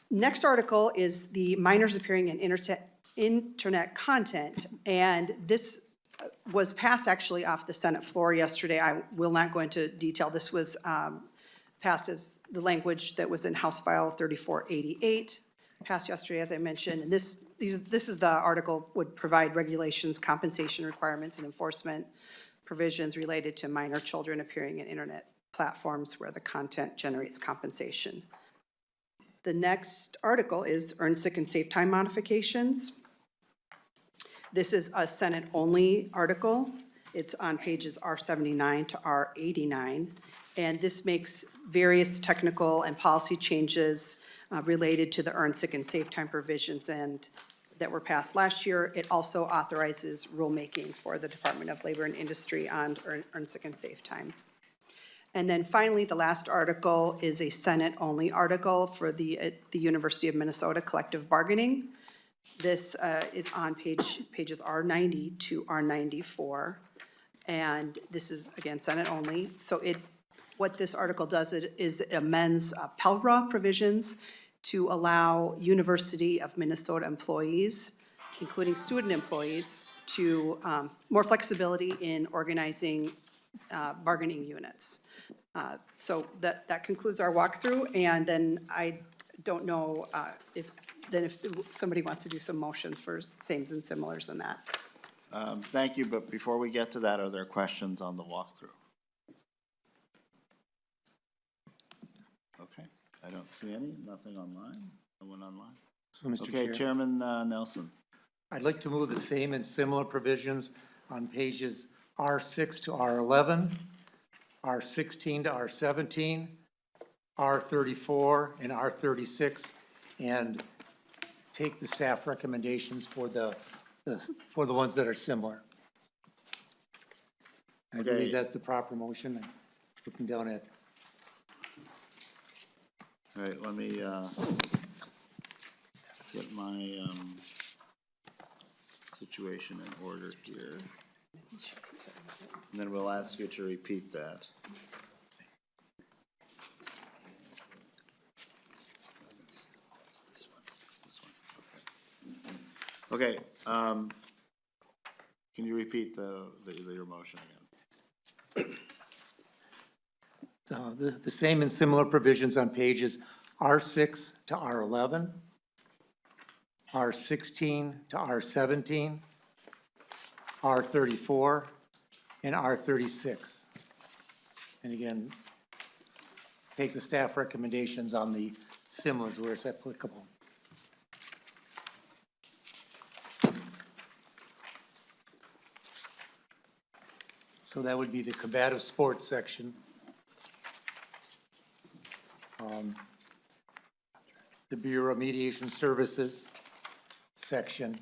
next article is the minors appearing in internet content, and this was passed actually off the Senate floor yesterday. I will not go into detail. This was passed as the language that was in House File 3488, passed yesterday, as I mentioned. And this is the article would provide regulations, compensation requirements, and enforcement provisions related to minor children appearing in internet platforms where the content generates compensation. The next article is earned sick and safe time modifications. This is a Senate-only article. It's on pages R79 to R89, and this makes various technical and policy changes related to the earned sick and safe time provisions and that were passed last year. It also authorizes rulemaking for the Department of Labor and Industry on earned sick and safe time. And then finally, the last article is a Senate-only article for the University of Minnesota collective bargaining. This is on pages R90 to R94, and this is, again, Senate-only. So what this article does is it amends PELRA provisions to allow University of Minnesota employees, including student employees, to more flexibility in organizing bargaining units. So that concludes our walkthrough, and then I don't know if somebody wants to do some motions for sames and similars in that. Thank you, but before we get to that, are there questions on the walkthrough? Okay, I don't see any, nothing online, no one online. So, Mr. Okay, Chair, Chairman Nelson. I'd like to move the same and similar provisions on pages R6 to R11, R16 to R17, R34 and R36, and take the staff recommendations for the ones that are similar. I Okay. believe that's the proper motion. I'm looking down at, All right, let me get my situation in order here. And then we'll ask you to repeat that. Okay, can you repeat your motion again? the same and similar provisions on pages R6 to R11, R16 to R17, R34, and R36. And again, take the staff recommendations on the similars where it's applicable. So that would be the combative sports section. The Bureau of Mediation Services section.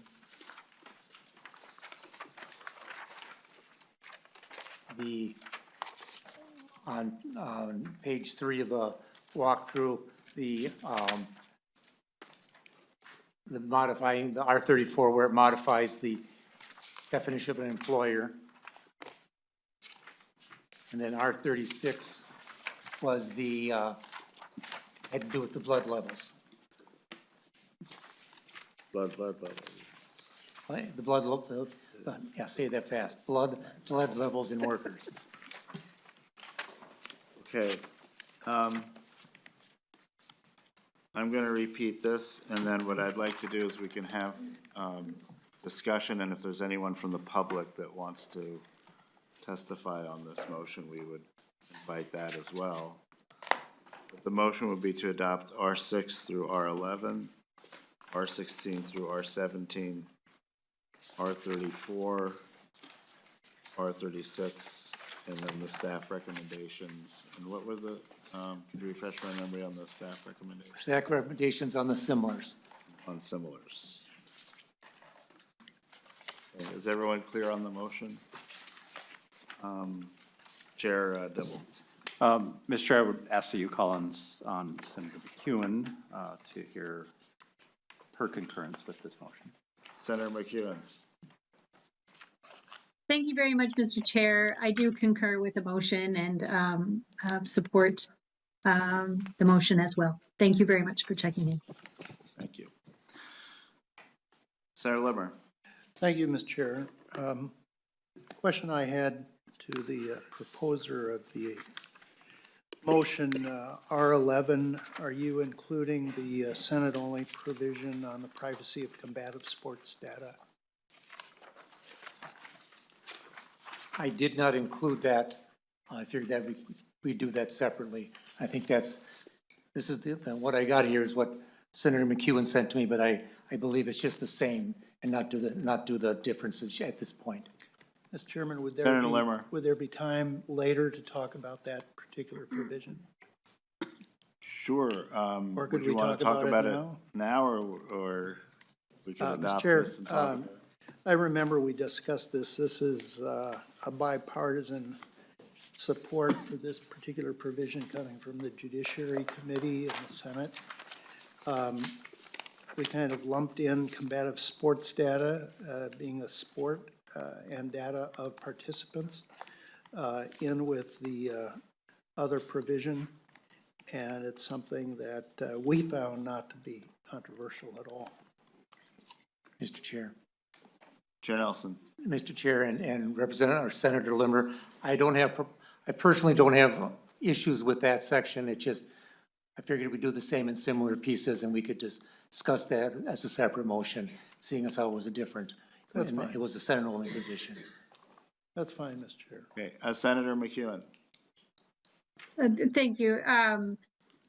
On page 3 of the walkthrough, the modifying the R34 where it modifies the definition of an employer. And then R36 was had to do with the blood levels. Blood levels. Right, the blood, yeah, say that fast. Blood levels in workers. Okay. I'm going to repeat this, and then what I'd like to do is we can have discussion, and if there's anyone from the public that wants to testify on this motion, we would invite that as well. But the motion would be to adopt R6 through R11, R16 through R17, R34, R36, and then the staff recommendations. And what were the, could you refresh my memory on the staff recommendations? Staff recommendations on the similars. On similars. Okay, is everyone clear on the motion? Chair Dibble. Mr. Chair, I would ask that you call on Senator McEwen to hear her concurrence with this motion. Senator McEwen. Thank you very much, Mr. Chair. I do concur with the motion and support the motion as well. Thank you very much for checking in. Thank you. Senator Limmer. Thank you, Mr. Chair. Question I had to the proposer of the motion, R11, are you including the Senate-only provision on the privacy of combative sports data? I did not include that. I figured that we do that separately. I think this is what I got here is what Senator McEwen sent to me, but I believe it's just the same and not do the differences at this point. Mr. Chairman, would there be time later to talk about that particular provision? Sure. Or could Would you we want to talk talk about about it it now, or we can Mr. adopt Chair, this and talk about it? I remember we discussed this. This is a bipartisan support for this particular provision coming from the Judiciary Committee and the Senate. We kind of lumped in combative sports data being a sport and data of participants in with the other provision. And it's something that we found not to be controversial at all. Mr. Chair. Chair Nelson. Mr. Chair and Representative or Senator Limmer, I personally don't have issues with that section. It just, I figured we'd do the same and similar pieces and we could just discuss that as a separate motion, seeing as how it was a different. That's and fine. It was a Senate-only position. That's fine, Mr. Chair. Okay, Senator McEwen. Thank you.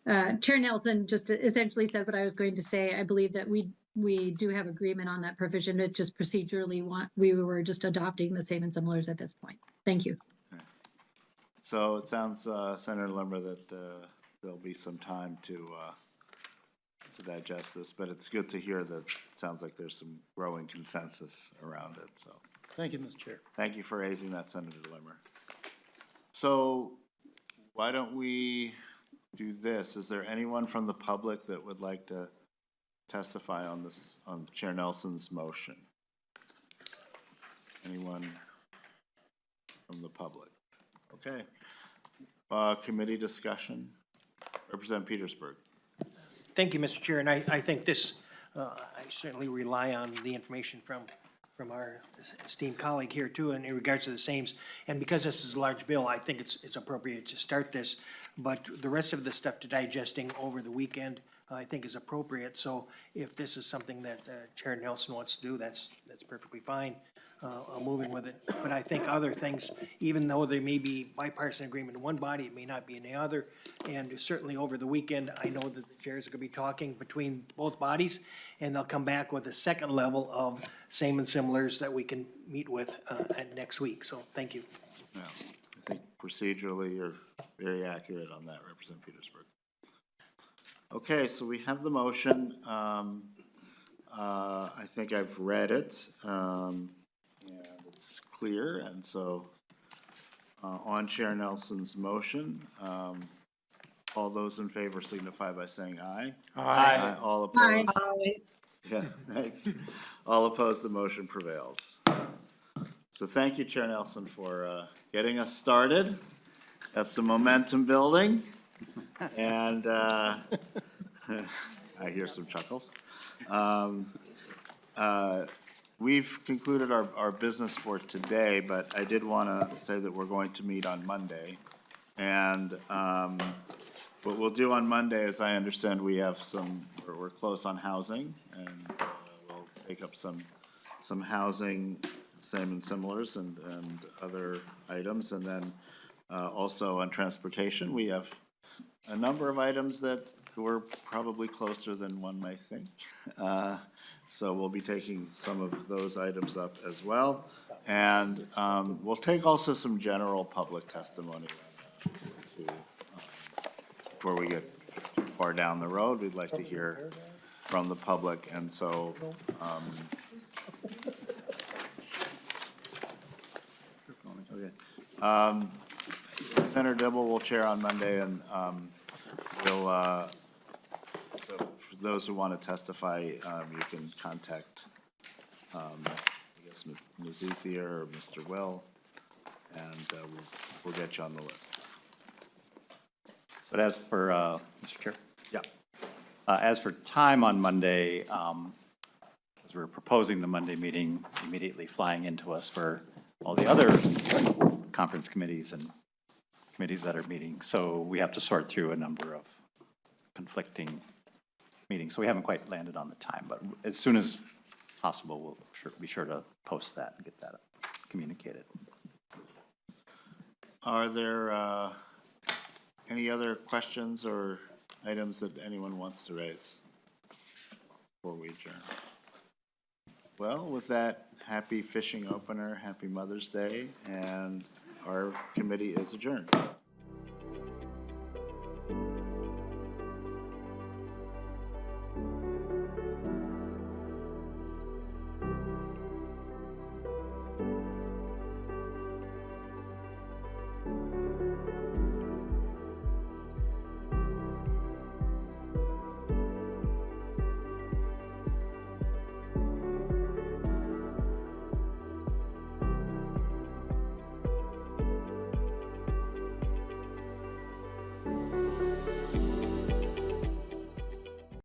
Chair Nelson just essentially said what I was going to say. I believe that we do have agreement on that provision. It just procedurally we were just adopting the same and similars at this point. Thank you. So it sounds, Senator Limmer, that there'll be some time to digest this, but it's good to hear that it sounds like there's some growing consensus around it, so. Thank you, Mr. Chair. Thank you for raising that, Senator Limmer. So why don't we do this? Is there anyone from the public that would like to testify on this, on Chair Nelson's motion? Anyone from the public? Okay. Committee discussion. Representative Petersburg. Thank you, Mr. Chair, and I think this, I certainly rely on the information from our esteemed colleague here too in regards to the sames. And because this is a large bill, I think it's appropriate to start this. But the rest of the stuff to digesting over the weekend, I think is appropriate. So if this is something that Chair Nelson wants to do, that's perfectly fine. I'm moving with it. But I think other things, even though there may be bipartisan agreement in one body, it may not be in the other. And certainly over the weekend, I know that the chairs are going to be talking between both bodies, and they'll come back with a second level of same and similars that we can meet with at next week. So thank you. Yeah, I think procedurally you're very accurate on that, Representative Petersburg. Okay, so we have the motion. I think I've read it, and it's clear. And so on Chair Nelson's motion, all those in favor signify by saying aye. Aye. All opposed? Aye. Yeah, thanks. All opposed, the motion prevails. So thank you, Chair Nelson, for getting us started. That's the momentum building. And I hear some chuckles. We've concluded our business for today, but I did want to say that we're going to meet on Monday. And what we'll do on Monday, as I understand, we have we're close on housing, and we'll take up some housing, same and similars, and other items. And then also on transportation, we have a number of items that we're probably closer than one might think. So we'll be taking some of those items up as well. And we'll take also some general public testimony before we get too far down the road. We'd like to hear from the public. And so Senator Dibble will chair on Monday, and we'll, so for those who want to testify, you can contact, I guess, Ms. Ethier or Mr. Will, and we'll get you on the list. But as for, Mr. Chair? Yeah. As for time on Monday, as we're proposing the Monday meeting, immediately flying into us for all the other conference committees and committees that are meeting. So we have to sort through a number of conflicting meetings. So we haven't quite landed on the time, but as soon as possible, we'll be sure to post that and get that communicated. Are there any other questions or items that anyone wants to raise before we adjourn? Well, with that, happy fishing opener, happy Mother's Day, and our committee is adjourned.